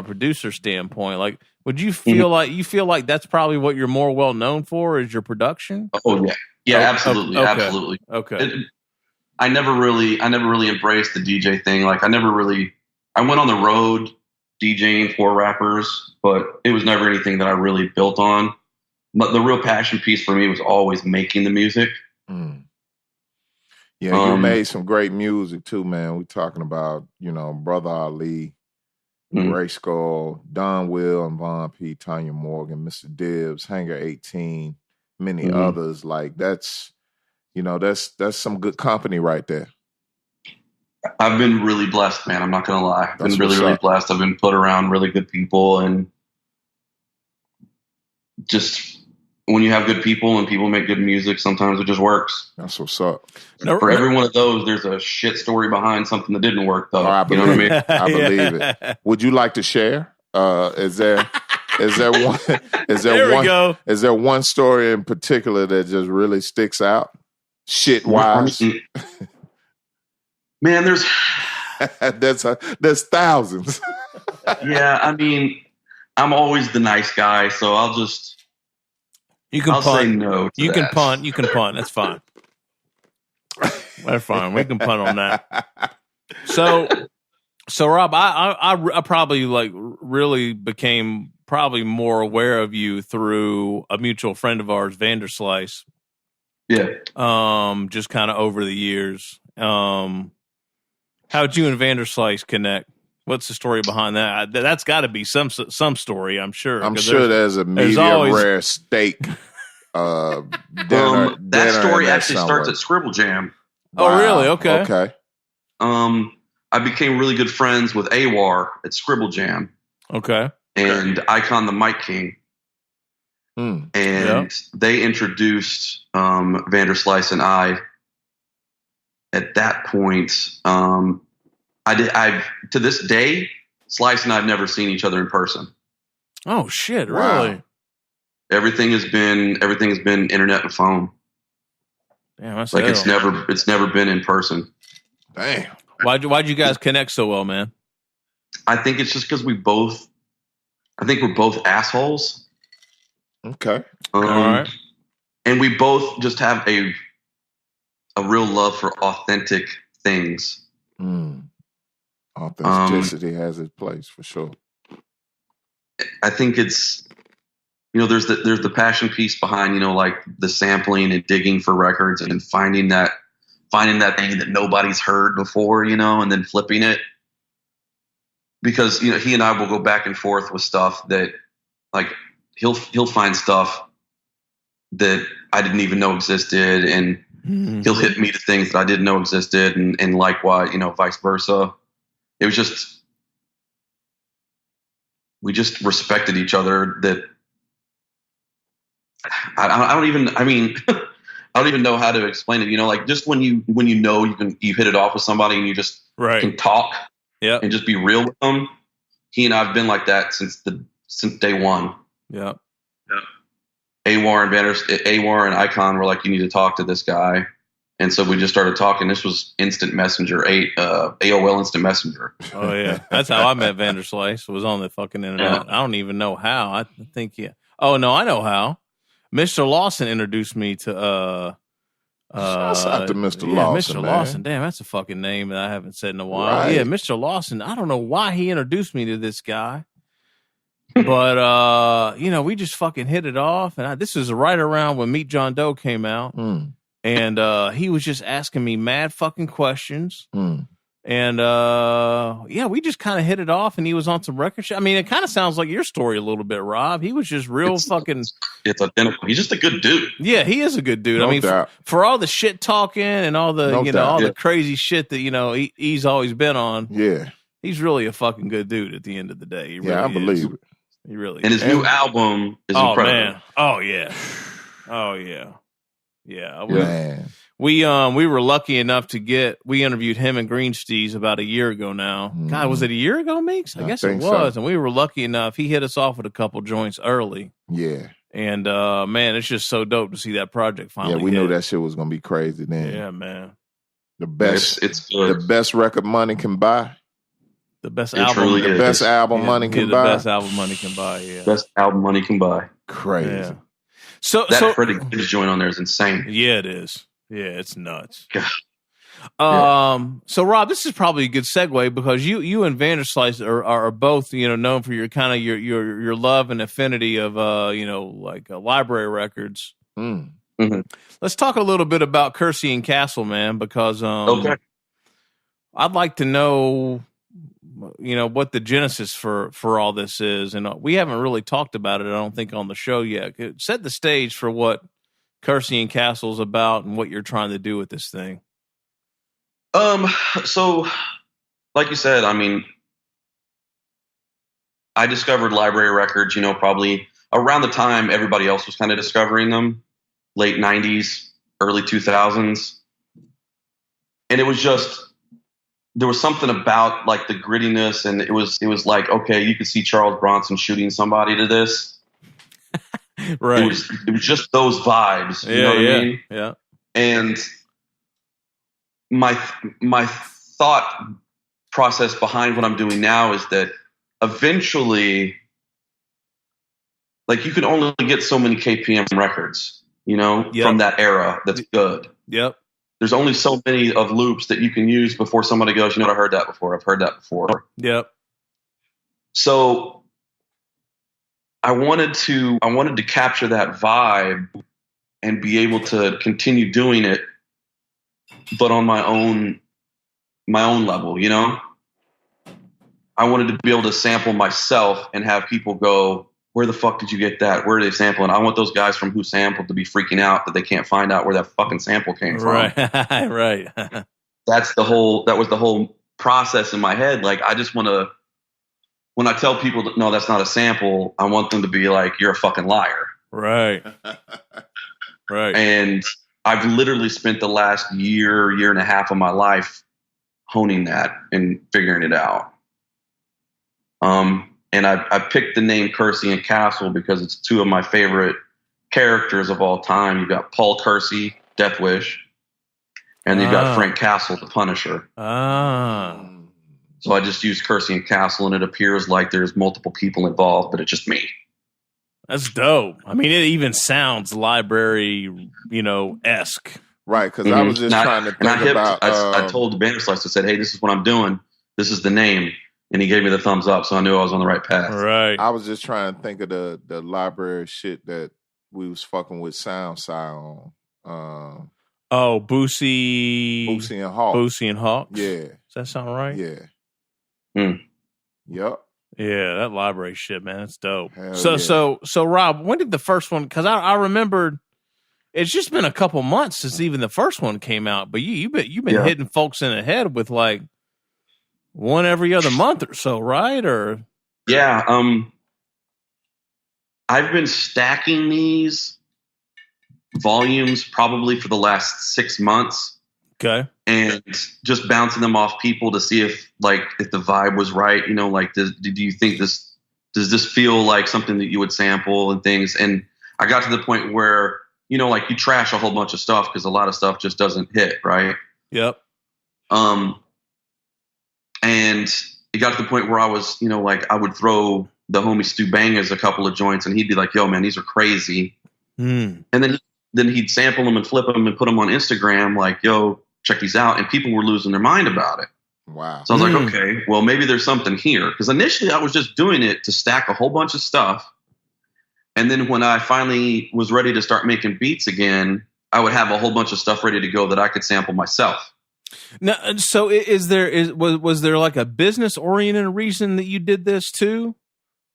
producer standpoint. Like, would you feel like that's probably what you're more well known for is your production? Oh yeah, absolutely, okay. absolutely. Okay. I never really embraced the DJ thing. Like I went on the road DJing for rappers, but it was never anything that I really built on. But the real passion piece for me was always making the music. Mm. Yeah, you made some great music too, man. We're talking about, Brother Ali, Ray Skull, Don Will and Von P, Tanya Morgan, Mr. Dibbs, Hangar 18, many others. Like that's some good company right there. I've been really blessed, man. I'm not gonna lie. I've been really blessed. I've been put around really good people, and just when you have good people and people make good music, sometimes it just works. That's what's up. For every one of those, there's a shit story behind something that didn't work, though. I believe, you know what I mean? I believe it. Would you like to share? Is there one story in particular that just really sticks out? Shit wise. Man, there's thousands. Yeah, I mean, I'm always the nice guy, so I'll punt. Say no. You can punt. You can punt. That's fine. That's fine. We can punt on that. So Rob, I probably really became probably more aware of you through a mutual friend of ours, Vanderslice. Yeah. Just kind of over the years. How'd you and Vanderslice connect? What's the story behind that? That's got to be some story, I'm sure. I'm sure there's a medium rare steak. That story actually starts at Scribble Jam. Wow. Oh, really? Okay. Okay. I became really good friends with Awar at Scribble Jam. Okay. And Icon the Mic King. And they introduced Vanderslice and I. At that point, I've to this day, Slice and I have never seen each other in person. Oh shit! Wow. Really? Everything has been internet and phone. Damn, that's like it's never been in person. Damn. Why'd you guys connect so well, man? I think it's just because we're both assholes. Okay. All right. And we both just have a real love for authentic things. Authenticity has its place for sure. I think it's, there's the passion piece behind, like the sampling and digging for records and finding that thing that nobody's heard before, and then flipping it. Because, he and I will go back and forth with stuff that like he'll find stuff that I didn't even know existed, and he'll hit me to things that I didn't know existed, and likewise, vice versa. It was just, we just respected each other. That I don't even. I mean, I don't even know how to explain it. You know, like just when you know you hit it off with somebody and you just can talk, and just be real with them. He and I've been like that since day one. Yeah. Awar and Icon were like, you need to talk to this guy. And so we just started talking. This was Instant Messenger, AOL Instant Messenger. Oh, yeah. That's how I met Vanderslice. Was on the fucking internet. Yeah. I don't even know how. I think, Oh, no, I know how. Mr. Lawson introduced me to... Shouts out to Mr. Lawson, Mr. man. Lawson. Damn, that's a fucking name that I haven't said in a while. Right. Yeah, Mr. Lawson. I don't know why he introduced me to this guy. But, we just fucking hit it off. And this is right around when Meet John Doe came out. And he was just asking me mad fucking questions. And, we just kind of hit it off, and he was on some record shit. I mean, it kind of sounds like your story a little bit, Rob. He was just it's identical. He's just a good dude. Yeah, he is a good dude. No I mean, for all the shit talking and all the, all the crazy shit that, he's always been on. Yeah. He's really a fucking good dude at the end of the day. He really I believe it. He really and his new album is incredible. Man. Oh, yeah. Oh, yeah. Yeah. Man. We were lucky enough we interviewed him and Green Steez about a year ago now. God, was it a year ago, Meeks? I guess it was. So. And we were lucky enough. He hit us off with a couple joints early. Yeah. And, man, it's just so dope to see that project finally. Yeah, we knew that shit was going to be crazy then. Yeah, man. The best, the best record money can buy. The best album. The best album money can buy. The best album money can buy, yeah. Best album money can buy. Crazy. Yeah. That Freddie Gibbs joint on there is insane. Yeah, it is. Yeah, it's nuts. God. So Rob, this is probably a good segue because you and Vanderslice are both, known for your kind of your love and affinity of library records. Mm-hmm. Let's talk a little bit about Kersey Castle, man, because I'd like to know what the genesis for all this is, and we haven't really talked about it, I don't think, on the show yet. Set the stage for what Kersey Castle's about and what you're trying to do with this thing. So like you said, I mean, I discovered library records, probably around the time everybody else was kind of discovering them, late 90s, early 2000s. And it was just, there was something about like the grittiness, and it was like, okay, you could see Charles Bronson shooting somebody to this. Right. It was just those vibes. You know what I mean? Yeah. And my thought process behind what I'm doing now is that eventually, like, you can only get so many KPM records, from that era that's good. Yep. There's only so many of loops that you can use before somebody goes, I heard that before. I've heard that before. Yep. So I wanted to capture that vibe and be able to continue doing it, but on my own level, I wanted to be able to sample myself and have people go, where the fuck did you get that? Where are they sampling? I want those guys from Who Sampled to be freaking out that they can't find out where that fucking sample came from. Right. Right. That was the whole process in my head. Like, I just want to, when I tell people that, no, that's not a sample, I want them to be like, you're a fucking liar. Right. Right. And I've literally spent the last year and a half of my life honing that and figuring it out. And I picked the name Kersey and Castle because it's two of my favorite characters of all time. You've got Paul Kersey, Death Wish, and you've got Frank Castle, the Punisher. So I just used Kersey and Castle, and it appears like there's multiple people involved, but it's just me. That's dope. I mean, it even sounds library, esque. Right, because I was just trying to think about... I told Vanderslice, I said, hey, this is what I'm doing. This is the name. And he gave me the thumbs up, so I knew I was on the right path. Right. I was just trying to think of the library shit that we was fucking with Soundside on. Boosie and Hawk. Boosie and Hawk. Yeah. Does that sound right? Yeah. Yep. Yeah, that library shit, man, it's dope. Hell So Rob, when did the first one? Because I remembered it's just been a couple months since even the first one came out, but you've been hitting folks in the head with like one every other month or so, right? Or yeah, I've been stacking these volumes probably for the last 6 months. Okay. And just bouncing them off people to see if the vibe was right. You know, like, do you think does this feel like something that you would sample and things? And I got to the point where, you know, like, you trash a whole bunch of stuff because a lot of stuff just doesn't hit, right? Yep. And it got to the point where I was, you know, like, I would throw the homie Stu Bangas a couple of joints and he'd be like, yo, man, these are crazy. And then he'd sample them and flip them and put them on Instagram like, yo, check these out. And people were losing their mind about it. Wow. So I was like, okay, well, maybe there's something here. Because initially I was just doing it to stack a whole bunch of stuff. And then when I finally was ready to start making beats again, I would have a whole bunch of stuff ready to go that I could sample myself. Now, so was there like a business oriented reason that you did this too?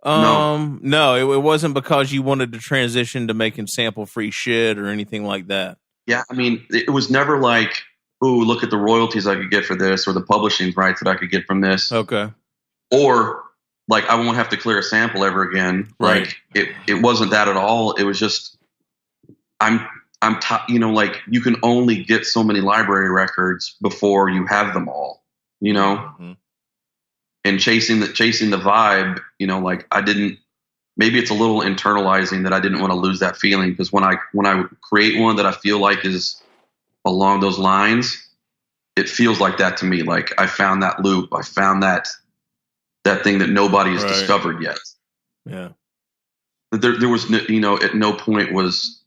No, it wasn't because you wanted to transition to making sample free shit or anything like that. Yeah, I mean, it was never like, ooh, look at the royalties I could get for this or the publishing rights that I could get from this. Okay. Or like, I won't have to clear a sample ever again. Right. Like, it wasn't that at all. It was just, you know, like, you can only get so many library records before you have them all, you know? Mm-hmm. And chasing the vibe, you know, like, maybe it's a little internalizing that I didn't want to lose that feeling. Because when I create one that I feel like is along those lines, it feels like that to me. Like, I found that loop. I found that thing that nobody has discovered yet. Yeah. There was, you know, at no point was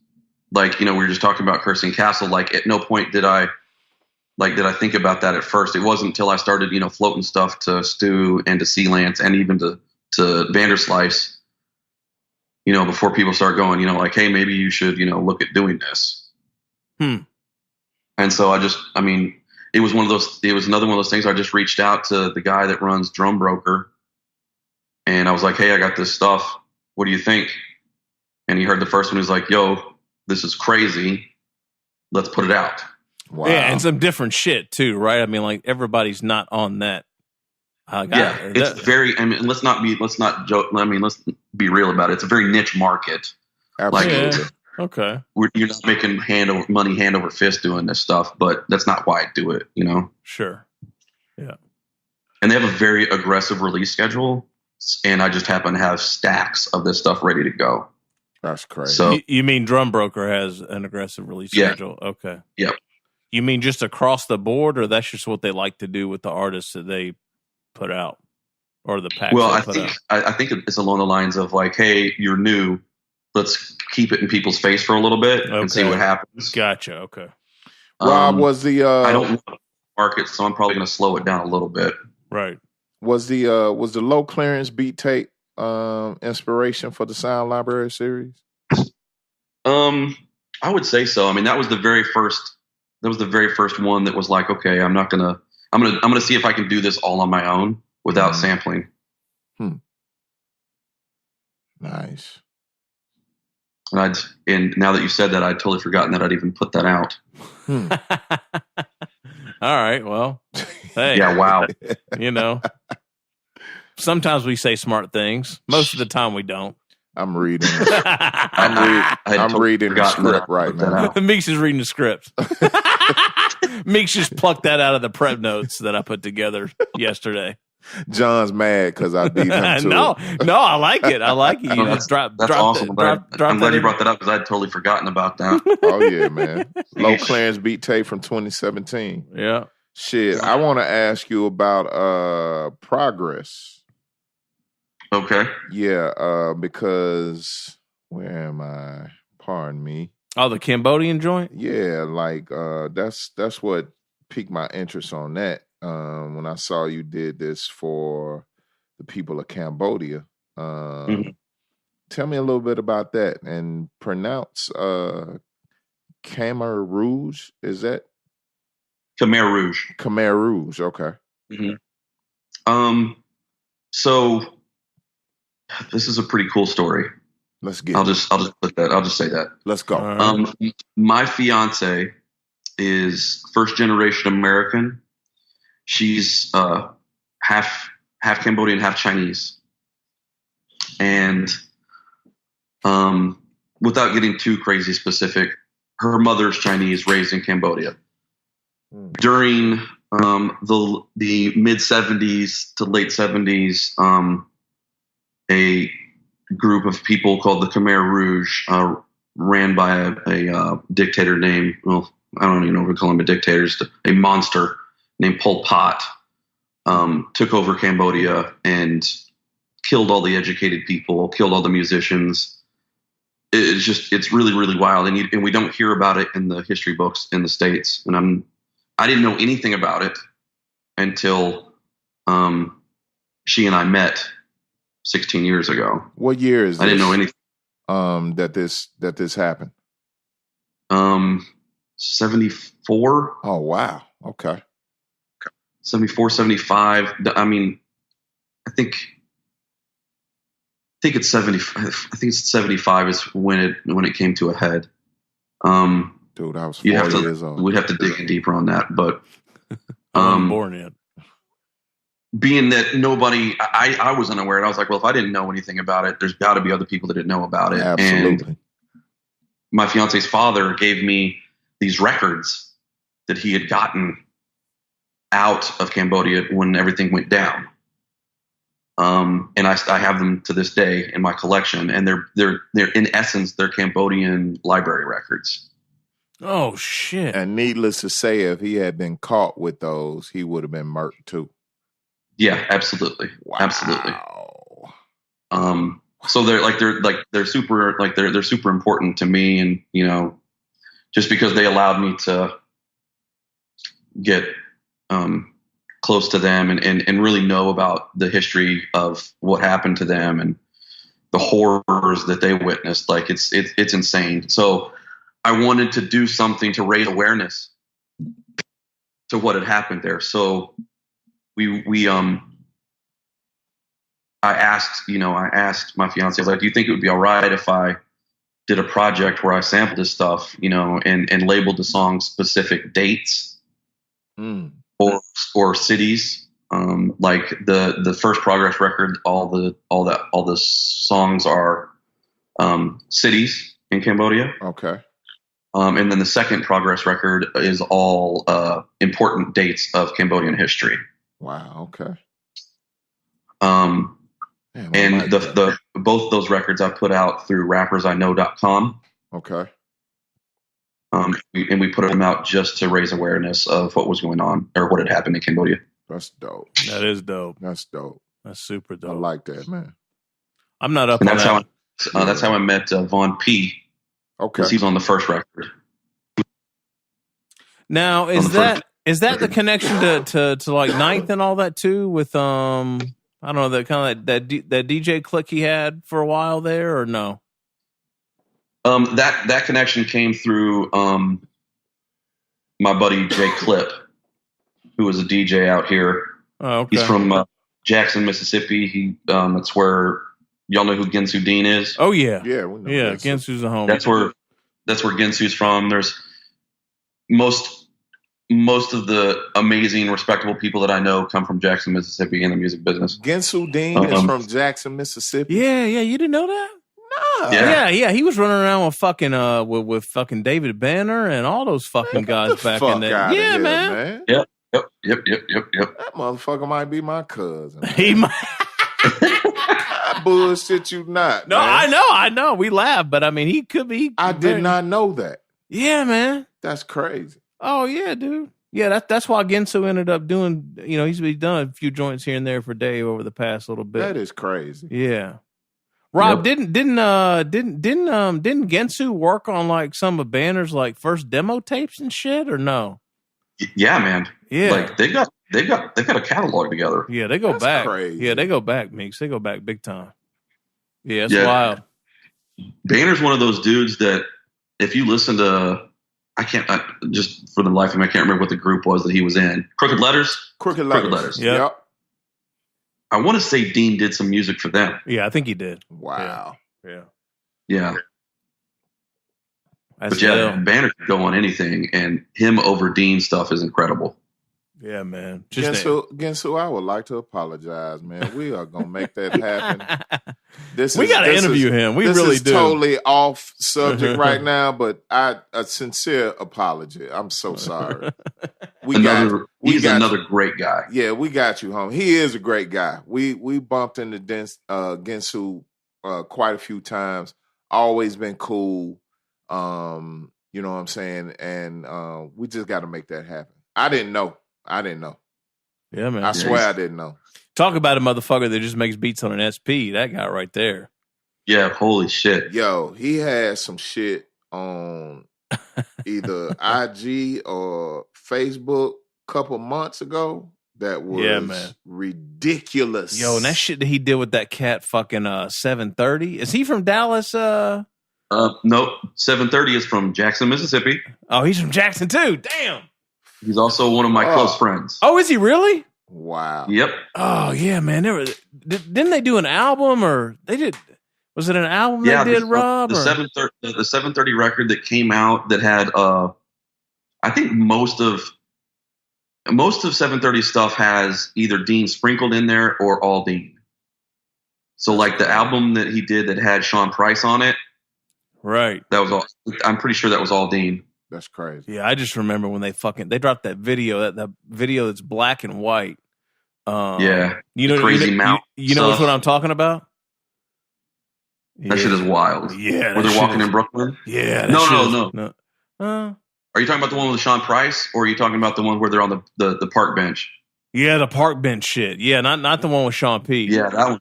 like, you know, we were just talking about Kersey Castle. Like, at no point did I think about that at first. It wasn't until I started, you know, floating stuff to Stu and to Sealance and even to Vanderslice, you know, before people start going, you know, like, hey, maybe you should, you know, look at doing this. And so it was another one of those things. I just reached out to the guy that runs Drum Broker and I was like, hey, I got this stuff. What do you think? And he heard the first one. He's like, yo, this is crazy. Let's put it out. Wow. Yeah, and some different shit too, right? I mean, like, everybody's not on that. It's very. I mean, let's not joke. I mean, let's be real about it. It's a very niche market. Absolutely. Like, okay. You're not making money hand over fist doing this stuff, but that's not why I do it. You know. Sure. Yeah. And they have a very aggressive release schedule, and I just happen to have stacks of this stuff ready to go. That's crazy. So you mean Drum Broker has an aggressive release schedule? Okay. Yep. You mean just across the board, or that's just what they like to do with the artists that they put out, or the packs? Well, I think it's along the lines of like, hey, you're new, let's keep it in people's face for a little bit and see what happens. Gotcha. Okay. Rob, was the I don't want to market, so I'm probably going to slow it down a little bit. Right. Was the low clearance beat tape inspiration for the Sound Library series? I would say so. I mean, that was the very first one that was like, okay, I'm gonna see if I can do this all on my own without sampling. Nice. And now that you said that, I'd totally forgotten that I'd even put that out. All right. Well, hey. Yeah. Wow. You know, sometimes we say smart things. Most of the time we don't. I'm reading. I'm reading the script right now. Meeks is reading the script. Meeks just plucked that out of the prep notes that I put together yesterday. John's mad because I beat him too. No, I like it. You know, that's awesome. I'm glad you brought that up because I'd totally forgotten about that. Oh yeah, man. Low clearance beat tape from 2017. Yeah. Shit, I want to ask you about Progress. Okay. Yeah, because where am I? Pardon me. Oh, the Cambodian joint? Yeah, like that's what piqued my interest on that. When I saw you did this for the people of Cambodia. Tell me a little bit about that and pronounce Khmer Rouge. Is that Khmer Rouge? Khmer Rouge. Okay. Mm-hmm. So this is a pretty cool story. Let's get. I'll just put that. I'll just say that. Let's go. My fiance is first generation American. She's half Cambodian, half Chinese, and without getting too crazy specific, her mother's Chinese, raised in Cambodia. During the mid 70s to late 70s, a group of people called the Khmer Rouge, ran by a dictator named, well, I don't even know if we call him a dictator, just a monster named Pol Pot, took over Cambodia and killed all the educated people, killed all the musicians. It's really, really wild. And we don't hear about it in the history books in the States. And I didn't know anything about it until she and I met 16 years ago. What year is this? I didn't know anything. That this happened? 74. Oh, wow. Okay. 74, 75. I mean, I think it's 70. I think it's 75 is when it came to a head. Dude, I was 40 years old. We'd have to dig in deeper on that, but I wasn't born yet. Being that I was unaware, and I was like, well, if I didn't know anything about it, there's got to be other people that didn't know about it. Absolutely. And my fiance's father gave me these records that he had gotten out of Cambodia when everything went down. And I have them to this day in my collection, and they're in essence, they're Cambodian library records. Oh shit. And needless to say, if he had been caught with those, he would have been murked too. Yeah, absolutely. Wow. Absolutely. So they're super important to me, and just because they allowed me to get close to them and really know about the history of what happened to them and the horrors that they witnessed, like it's insane. So I wanted to do something to raise awareness to what had happened there. So I asked my fiance, I was like, do you think it would be all right if I did a project where I sampled this stuff, and labeled the song specific dates or cities? Like the first Progress record, all the songs are cities in Cambodia. Okay. And then the second Progress record is all important dates of Cambodian history. Wow. Okay. And both those records I put out through rappersiknow.com. Okay. And we put them out just to raise awareness of what was going on or what had happened in Cambodia. That's dope. That is dope. That's dope. That's super dope. I like that, man. I'm not up and on that's that. That's how I met Von P. Okay. Because he's on the first record. Now, is that the connection to like Ninth and all that too? With I don't know, that kind of that DJ clique he had for a while there, or no? That connection came through my buddy Jay Clip, who was a DJ out here. Oh, okay. He's from Jackson, Mississippi. That's where y'all know who Ginsu Dean is. Oh yeah, yeah, we know Ginsu's a homie. That's where Ginsu's from. There's most of the amazing, respectable people that I know come from Jackson, Mississippi in the music business. Ginsu Dean is from Jackson, Mississippi. Yeah, you didn't know that? No. Yeah. He was running around with fucking with fucking David Banner and all those fucking guys back in there. Yeah, man. Yep. That motherfucker might be my cousin. He might. I bullshit you not. No, man. I know. We laugh, but I mean, he could be. I did not know that. Yeah, man. That's crazy. Oh yeah, dude. Yeah, that's why Ginsu ended up doing. He's done a few joints here and there for Dave over the past little bit. That is crazy. Yeah. Rob, didn't Ginsu work on like some of Banner's like first demo tapes and shit, or no? Yeah, man. Yeah, like they've got a catalog together. Yeah, they go That's back. Crazy. Yeah, they go back, Meeks. They go back big time. Yeah, it's wild. Banner's one of those dudes that if you listen to, just for the life of me, I can't remember what the group was that he was in. Crooked Letters. Yep. I want to say Dean did some music for them. Yeah, I think he did. Wow. Yeah. But Banner could go on anything, and him over Dean stuff is incredible. Yeah, man. Against who I would like to apologize, man. We are gonna make that happen. We gotta interview him. We really do. This is totally off subject right now, but a sincere apology. I'm so sorry. He's another great guy. Yeah, we got you, home. He is a great guy. We bumped into Gensu quite a few times. Always been cool. You know what I'm saying? And we just got to make that happen. I didn't know. Yeah, man. I swear I didn't know. Talk about a motherfucker that just makes beats on an SP. That guy right there. Yeah, holy shit. Yo, he had some shit on either IG or Facebook a couple months ago that was ridiculous. Yo, and that shit that he did with that cat fucking 730. Is he from Dallas? Nope. 730 is from Jackson, Mississippi. Oh, he's from Jackson too. Damn. He's also one of my close friends. Oh, is he really? Wow. Yep. Oh, yeah, man. Didn't they do an album or they did? Was it an album they did, Rob? The 730 record that came out that had, I think most of 730 stuff has either Dean sprinkled in there or all Dean. So like the album that he did that had Sean Price on it. Right. That was all. I'm pretty sure that was all Dean. That's crazy. Yeah, I just remember when they dropped that video, that video that's black and white. You know, crazy mount. You know what I'm talking about? That shit is wild. Yeah, where they're walking in Brooklyn. Yeah. No. Are you talking about the one with Sean Price, or are you talking about the one where they're on the park bench? Yeah, the park bench shit. Yeah, not the one with Sean P. Yeah, that one.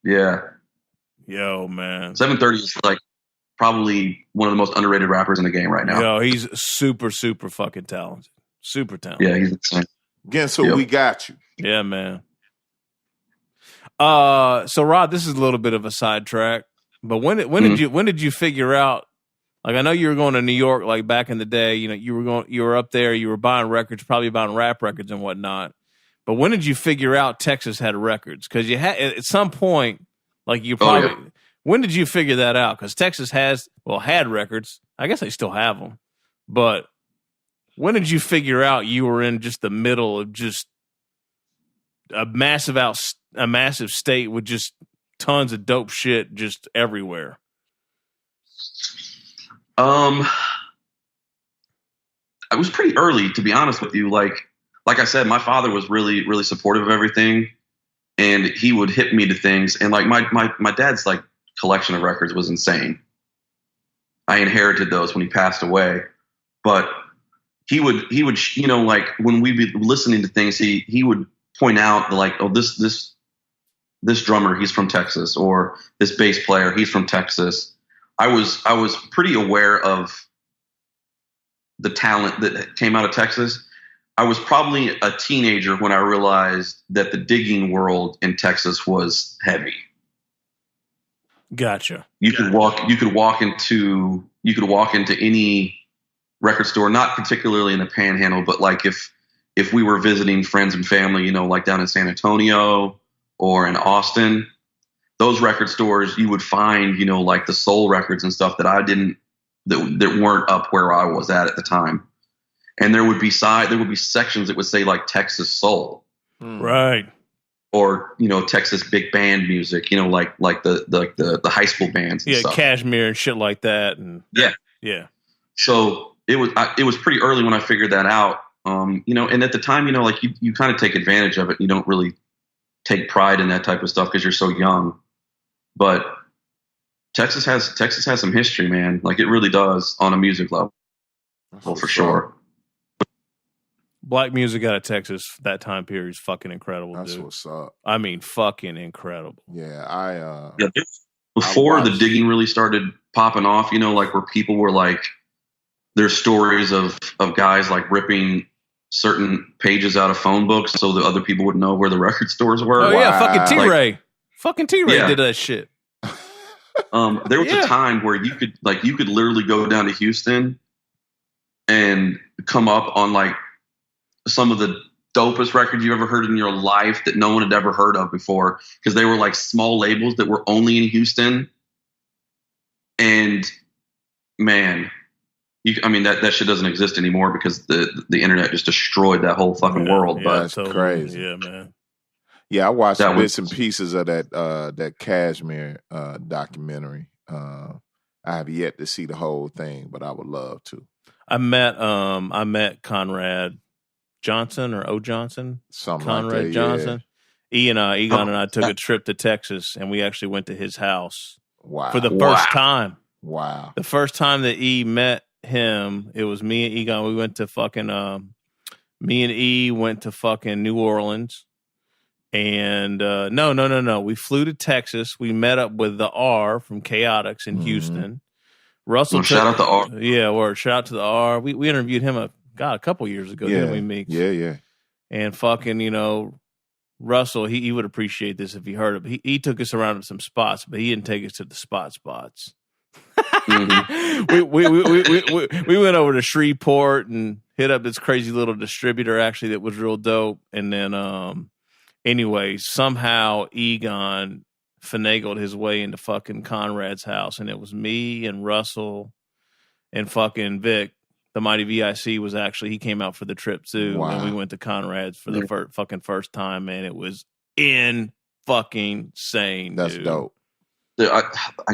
Yeah. Yo, man. 730 is like probably one of the most underrated rappers in the game right now. Yo, he's super, super fucking talented. Super talented. Yeah, he's insane. Again, so we got you. Yeah, man. So Rod, this is a little bit of a sidetrack, but when did you figure out? Like, I know you were going to New York, like back in the day. You know, you were up there. You were buying records, probably buying rap records and whatnot. But when did you figure out Texas had records? Because you had at some point, like you probably. Oh, yeah. When did you figure that out? Because Texas had records. I guess they still have them. But when did you figure out you were in just the middle of just a massive state with just tons of dope shit just everywhere? It was pretty early, to be honest with you. Like I said, my father was really, really supportive of everything, and he would hit me to things. And like my dad's like collection of records was insane. I inherited those when he passed away, but he would, you know, like when we'd be listening to things, he would point out like, oh, this drummer, he's from Texas, or this bass player, he's from Texas. I was pretty aware of the talent that came out of Texas. I was probably a teenager when I realized that the digging world in Texas was heavy. Gotcha. You could walk into any record store, not particularly in the Panhandle, but like if we were visiting friends and family, you know, like down in San Antonio or in Austin, those record stores, you would find, you know, like the soul records and stuff that weren't up where I was at the time. And there would be sections that would say like Texas soul. Right. Or, you know, Texas big band music, you know, like the high school bands and stuff. Cashmere and shit like that. And yeah. So it was pretty early when I figured that out. You know, and at the time, you know, like you kind of take advantage of it. You don't really take pride in that type of stuff because you're so young. But Texas has some history, man. Like it really does on a music level. Well, for sure. Black music out of Texas that time period is fucking incredible. That's dude. What's up. I mean, fucking incredible. Yeah, before the digging really started popping off, you know, like where people were like, there's stories of guys like ripping certain pages out of phone books so that other people would know where the record stores were. Oh yeah, fucking T-Ray. Fucking T-Ray did that shit. There was a time where you could literally go down to Houston and come up on like some of the dopest records you ever heard in your life that no one had ever heard of before, because they were like small labels that were only in Houston. And man, I mean, that shit doesn't exist anymore because the internet just destroyed that whole fucking world. Yeah, but that's crazy. Yeah, man. Yeah, I watched bits and pieces of that Kashmir documentary. I have yet to see the whole thing, but I would love to. I met Conrad Johnson or O Johnson. Something Conrad like that, Johnson. Egon and I took a trip to Texas, and we actually went to his house for the first time. Wow. The first time that E met him, it was me and Egon. We went to fucking me and E went to fucking New Orleans. And no. We flew to Texas. We met up with the R from Chaotix in Houston. Russell, shout out to R. Yeah, or shout out to the R. We interviewed him a couple years ago, didn't we, Meeks? Yeah. And fucking, Russell, he would appreciate this if he heard it. He took us around to some spots, but he didn't take us to the spots. Mm-hmm. we went over to Shreveport and hit up this crazy little distributor actually that was real dope. And then anyway, somehow Egon finagled his way into fucking Conrad's house, and it was me and Russell and fucking Vic. The Mighty VIC was actually, he came out for the trip too. Wow. And we went to Conrad's for the fucking first time, man. It was fucking insane. That's dude. dope. I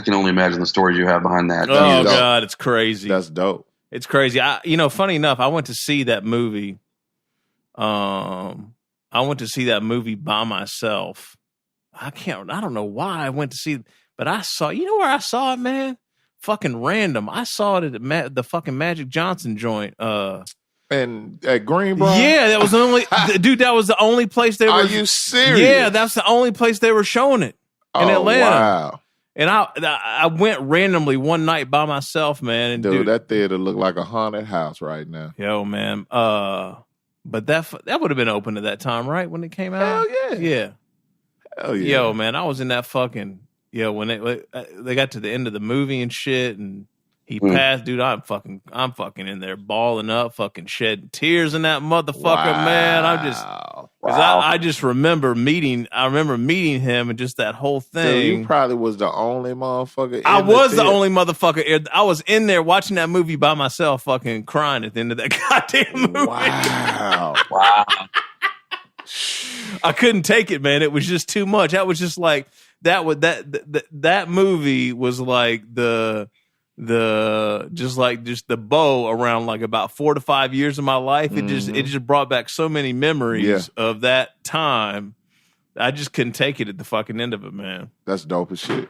can only imagine the stories you have behind that. Oh God, it's crazy. That's dope. It's crazy. Funny enough, I went to see that movie. I went to see that movie by myself. I don't know why I went to see, but I saw, where I saw it, man? Fucking random. I saw it at the fucking Magic Johnson joint. And at Greenbrier? Yeah, that was the only, dude, that was the only place they were. Are you serious? Yeah, that's the only place they were showing it in Atlanta. Wow. And I went randomly one night by myself, man. And dude, that theater looked like a haunted house right now. Yo, man. But that would have been open at that time, right? When it came out? Hell yeah. Yeah. Hell yeah. Yo, man, I was in that fucking, when they got to the end of the movie and shit, and he passed, dude, I'm fucking in there balling up, fucking shedding tears in that motherfucker, man. I just remember meeting him and just that whole thing. Dude, you probably was the only motherfucker. I was the only motherfucker. I was in there watching that movie by myself, fucking crying at the end of that goddamn movie. Wow. I couldn't take it, man. It was just too much. I was just like that movie was like just the bow around like about 4 to 5 years of my life. It just brought back so many memories of that time. I just couldn't take it at the fucking end of it, man. That's dope as shit.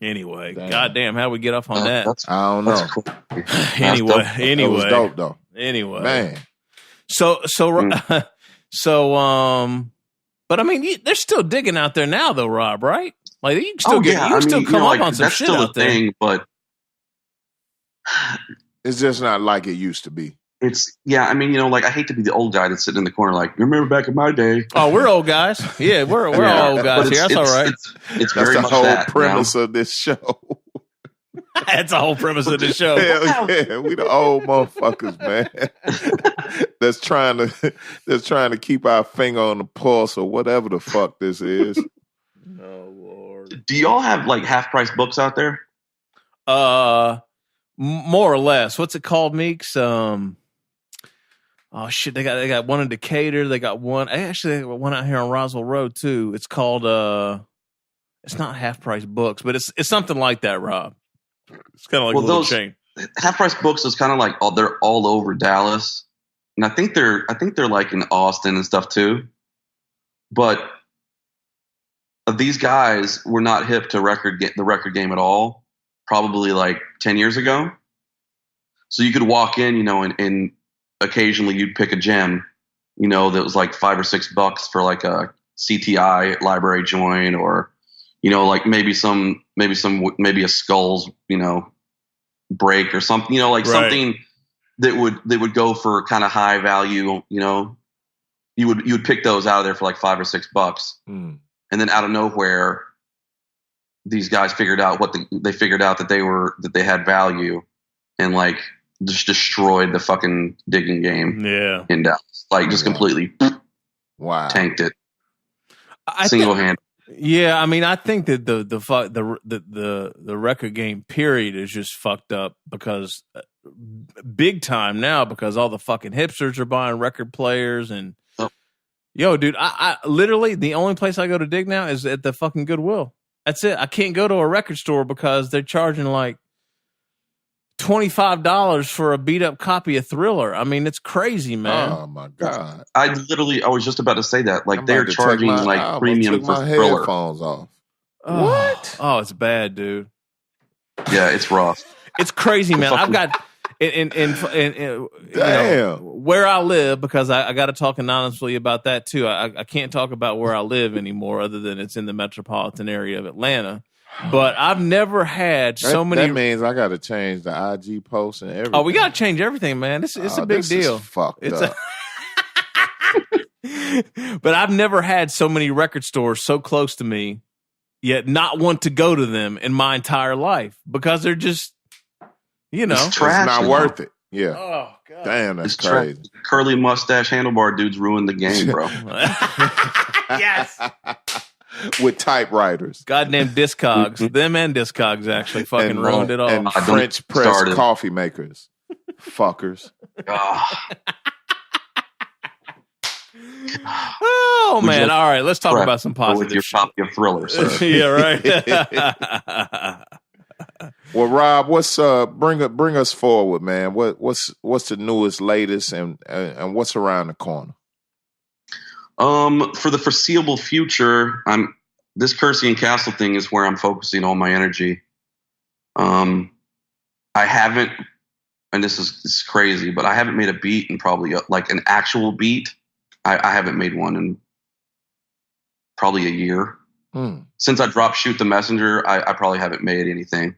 Anyway, goddamn, how we get off on that? I don't know. Cool. Anyway, it was dope though. Anyway, man. But I mean, they're still digging out there now, though, Rob. Right? Like you can still come up on some shit out there. Thing, but it's just not like it used to be. I mean, I hate to be the old guy that's sitting in the corner, like, remember back in my day? Oh, we're old guys. Yeah, we're all old guys here. That's all right. It's very the much whole that, premise of this show. That's the whole premise of the show. Hell yeah, we the old motherfuckers, man. that's trying to keep our finger on the pulse or whatever the fuck this is. Oh Lord. Do y'all have like half price books out there? More or less. What's it called, Meeks? Oh shit, they got one in Decatur. They got one. Actually, they got one out here on Roswell Road too. It's called it's not half price books, but it's something like that, Rob. It's kind of like a little chain. Half price books is kind of like they're all over Dallas, and I think they're like in Austin and stuff too. But these guys were not hip to the record game at all. Probably like 10 years ago. So you could walk in, and occasionally you'd pick a gem, that was like $5 or $6 for like a CTI library joint, or like maybe a Skulls, break or something, something that would go for kind of high value, you would pick those out of there for like $5 or $6. And then out of nowhere, these guys figured out that they had value, and like just destroyed the fucking digging game in Dallas. Like just completely tanked it. Single hand. Yeah, I mean, I think that the record game period is just fucked up because big time now because all the fucking hipsters are buying record players and yo, dude, I literally the only place I go to dig now is at the fucking Goodwill. That's it. I can't go to a record store because they're charging like $25 for a beat up copy of Thriller. I mean, it's crazy, man. Oh my God. I was just about to say that. Like they're charging like premium for Thriller. Headphones off. What? Oh, it's bad, dude. Yeah, it's rough. It's crazy, man. I've got in you know, where I live, because I got to talk anonymously about that too. I can't talk about where I live anymore other than it's in the metropolitan area of Atlanta. But I've never had so many. That means I got to change the IG post and everything. Oh, we got to change everything, man. It's a big deal. Is fucked up. But I've never had so many record stores so close to me, yet not want to go to them in my entire life because they're just, you know, it's trash, not worth it. Yeah. Oh God. Damn, that's crazy. Curly mustache handlebar dudes ruined the game, bro. Yes. With typewriters. Goddamn Discogs. Them and Discogs actually fucking ruined it all. And French press coffee makers. Fuckers. Oh, man. All right. Let's talk about some positive with your copy of Thriller, sir. Yeah, right. Well, Rob, what's bring us forward, man. What's the newest, latest, and what's around the corner? For the foreseeable future, this Kersey Castle thing is where I'm focusing all my energy. I haven't, and this is crazy, but I haven't made a beat in probably like an actual beat. I haven't made one in probably a year. Since I dropped Shoot the Messenger, I probably haven't made anything.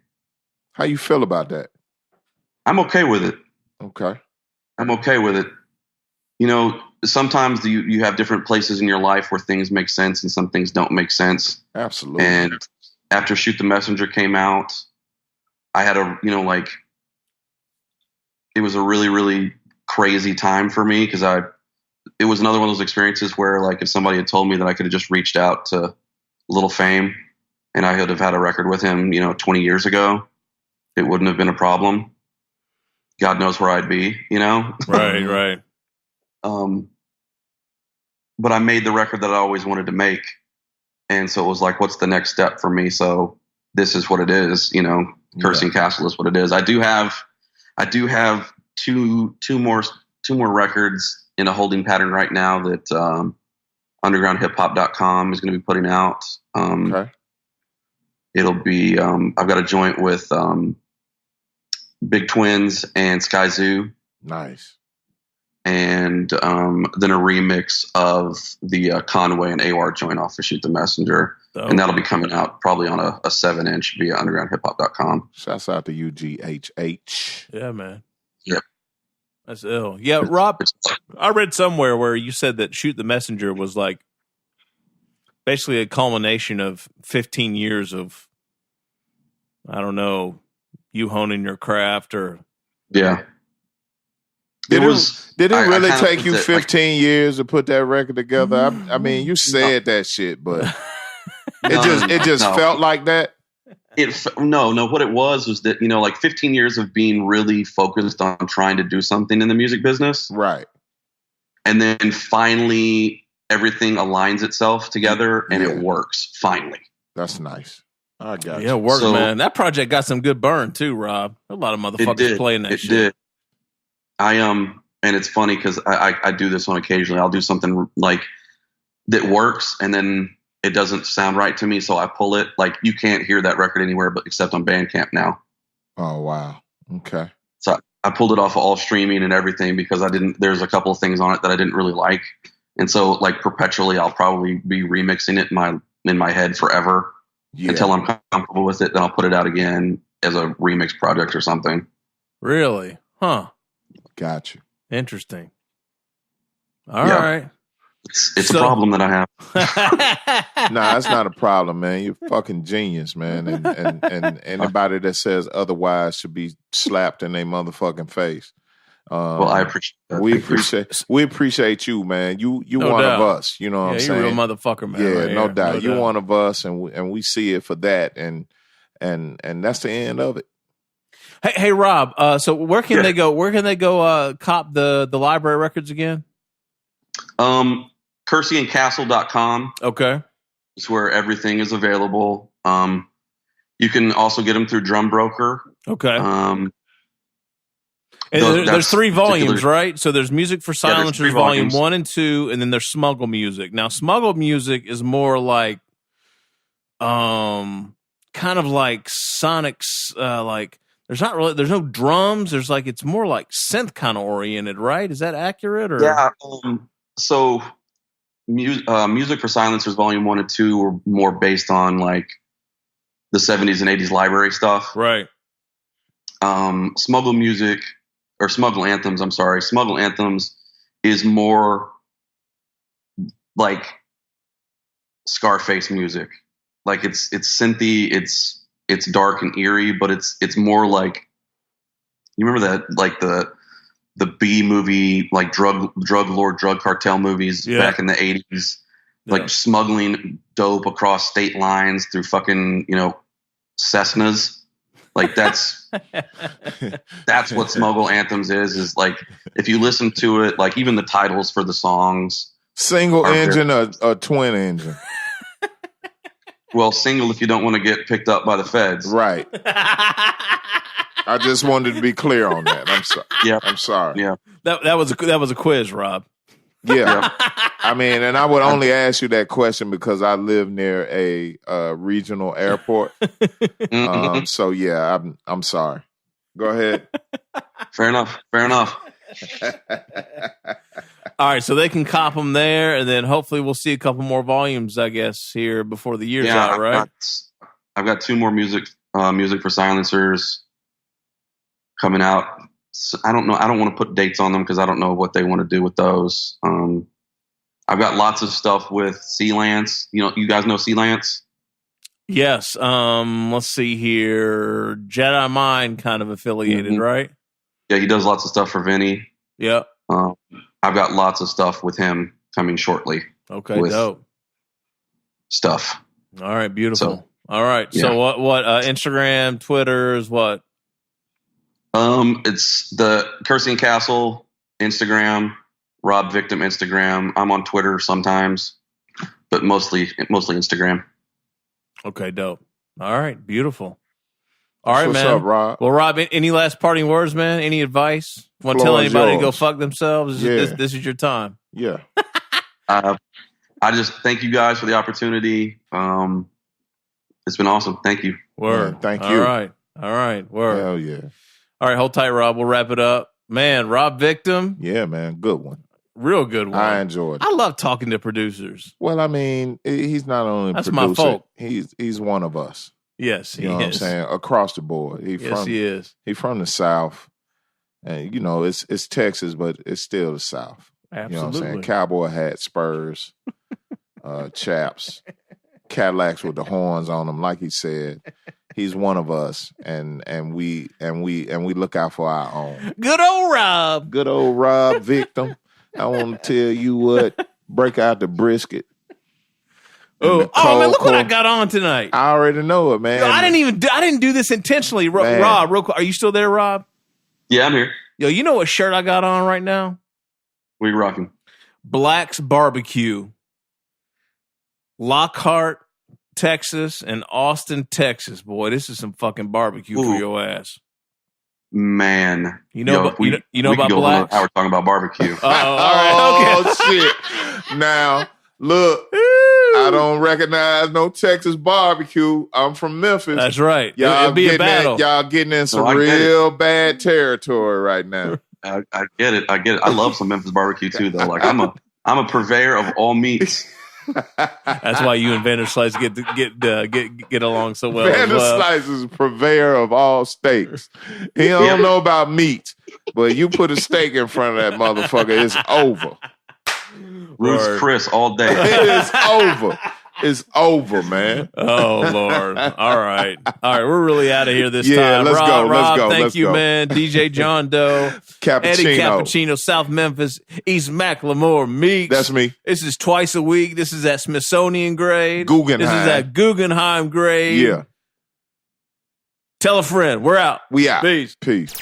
How you feel about that? I'm okay with it. Okay. I'm okay with it. You know, sometimes you have different places in your life where things make sense and some things don't make sense. Absolutely. And after Shoot the Messenger came out, I had it was a really, really crazy time for me because it was another one of those experiences where like if somebody had told me that I could have just reached out to Little Fame and I would have had a record with him, 20 years ago, it wouldn't have been a problem. God knows where I'd be, Right. But I made the record that I always wanted to make. And so it was like, what's the next step for me? So this is what it is, Kersey Castle is what it is. I do have two more records in a holding pattern right now that UndergroundHipHop.com is going to be putting out. Okay. It'll be I've got a joint with Big Twins and Sky Zoo. Nice. And then a remix of the Conway and AWAR joint off of Shoot the Messenger. Oh. And that'll be coming out probably on a 7-inch via UndergroundHipHop.com. Shouts out to UGHH. Yeah, man. Yep. That's ill. Yeah, Rob, I read somewhere where you said that Shoot the Messenger was like basically a culmination of 15 years of, I don't know, you honing your craft or... Yeah. Did it really take you 15 years to put that record together? I mean, you said that shit, but it just felt like that. No. What it was that, like 15 years of being really focused on trying to do something in the music business. Right. And then finally everything aligns itself together and it works finally. That's nice. I got you. Yeah, it worked, man. That project got some good burn too, Rob. A lot of motherfuckers playing that shit. It did. And it's funny because I do this on occasionally. I'll do something like that works and then it doesn't sound right to me. So I pull it. Like you can't hear that record anywhere but except on Bandcamp now. Oh, wow. Okay. So I pulled it off of all streaming and everything because there's a couple of things on it that I didn't really like. And so like perpetually, I'll probably be remixing it in my head forever until I'm comfortable with it. Then I'll put it out again as a remix project or something. Really? Huh. Got you. Interesting. All right. It's a problem that I have. Nah, it's not a problem, man. You're a fucking genius, man. And anybody that says otherwise should be slapped in their motherfucking face. Well, I appreciate that. We appreciate you, man. You No one doubt. of us. You know what I'm saying? You're a real motherfucker, man. Yeah, right no here. doubt. No You one of us, and we see it for that, and that's the end of it. Hey, Rob. So where can they go? Where can they go? Cop the library records again? KerseyandCastle.com. Okay. It's where everything is available. You can also get them through Drum Broker. Okay. And there's 3 volumes, right? So there's Music for Silencers, Volume 1 and 2, and then there's Smuggle Music. Now, Smuggle Music is more like, kind of like Sonic's, like there's no drums. It's more like synth kind of oriented, right? Is that accurate? Or yeah. So Music for Silencers, Volume 1 and 2 were more based on like the 70s and 80s library stuff, right? Smuggle Music. Or Smuggle Anthems, I'm sorry. Smuggle Anthems is more like Scarface music. Like it's synthy, it's dark and eerie, but it's more like, you remember that, like the B movie, like drug lord, drug cartel movies back in the 80s, like smuggling dope across state lines through fucking, Cessnas. Like that's what Smuggle Anthems is like, if you listen to it, like even the titles for the songs. Single engine or twin engine? Well, single if you don't want to get picked up by the feds. Right. I just wanted to be clear on that. I'm sorry. Yeah. I'm sorry. Yeah. That was a quiz, Rob. Yeah. I mean, and I would only ask you that question because I live near a regional airport. So yeah, I'm sorry. Go ahead. Fair enough. All right, so they can cop them there, and then hopefully we'll see a couple more volumes, I guess, here before the year's out, right? I've got 2 more music for Silencers coming out. I don't know. I don't want to put dates on them because I don't know what they want to do with those. I've got lots of stuff with Sealance. You guys know Sealance? Yes. Let's see here. Jedi Mind kind of affiliated, right? Yeah, he does lots of stuff for Vinny. Yep. I've got lots of stuff with him coming shortly. Okay, dope. Stuff. All right, beautiful. So, all right. Yeah. So what Instagram, Twitter is what? It's the Kersey Castle Instagram, Rob Viktum Instagram. I'm on Twitter sometimes, but mostly Instagram. Okay, dope. All right, beautiful. All right, What's man. up, Rob? Well, Rob, any last parting words, man? Any advice? Want to tell anybody to go fuck themselves? This is your time. Yeah. I just thank you guys for the opportunity. It's been awesome. Thank you. Word. Man, thank you. All right. Word. Hell yeah. All right, hold tight, Rob. We'll wrap it up. Man, Rob Viktum. Yeah, man. Good one. Real good one. I enjoyed it. I love talking to producers. Well, I mean, he's not only a producer. My fault. He's one of us. Yes, he you know is. What I'm saying? Across the board. He is. He's from the South. And, it's Texas, but it's still the South. Absolutely. You know what I'm saying? Cowboy hat, Spurs, chaps, Cadillacs with the horns on them, like he said. He's one of us, and we look out for our own. Good old Rob. Good old Rob Viktum. I want to tell you what. Break out the brisket. Oh man! Look what I got on tonight. I already know it, man. Yo, I didn't do this intentionally. Rob, real quick, are you still there, Rob? Yeah, I'm here. Yo, you know what shirt I got on right now? What are you rocking? Black's Barbecue. Lockhart, Texas, and Austin, Texas. Boy, this is some fucking barbecue for your ass. Man, you know about Blacks? We're talking about barbecue. All right, okay. Oh shit! Now look, I don't recognize no Texas barbecue. I'm from Memphis. That's right. Y'all It'd be a battle. Y'all getting in some real bad territory right now. I get it. I love some Memphis barbecue too, though. Like I'm a purveyor of all meats. That's why you and Vanderslice get along so well. Vanderslice is a purveyor of all steaks. He don't know about meat, but you put a steak in front of that motherfucker, it's over. Ruth's Chris all day. It is over. It's over, man. Oh, Lord. All right. We're really out of here this Yeah, time. let's go. Rob, thank Let's you, go. man. DJ John Doe. Eddie Cappuccino, South Memphis, East Macklemore, Meeks. That's me. This is twice a week. This is at Smithsonian grade. Guggenheim. This is at Guggenheim grade. Yeah. Tell a friend. We're out. We out. Peace. Peace.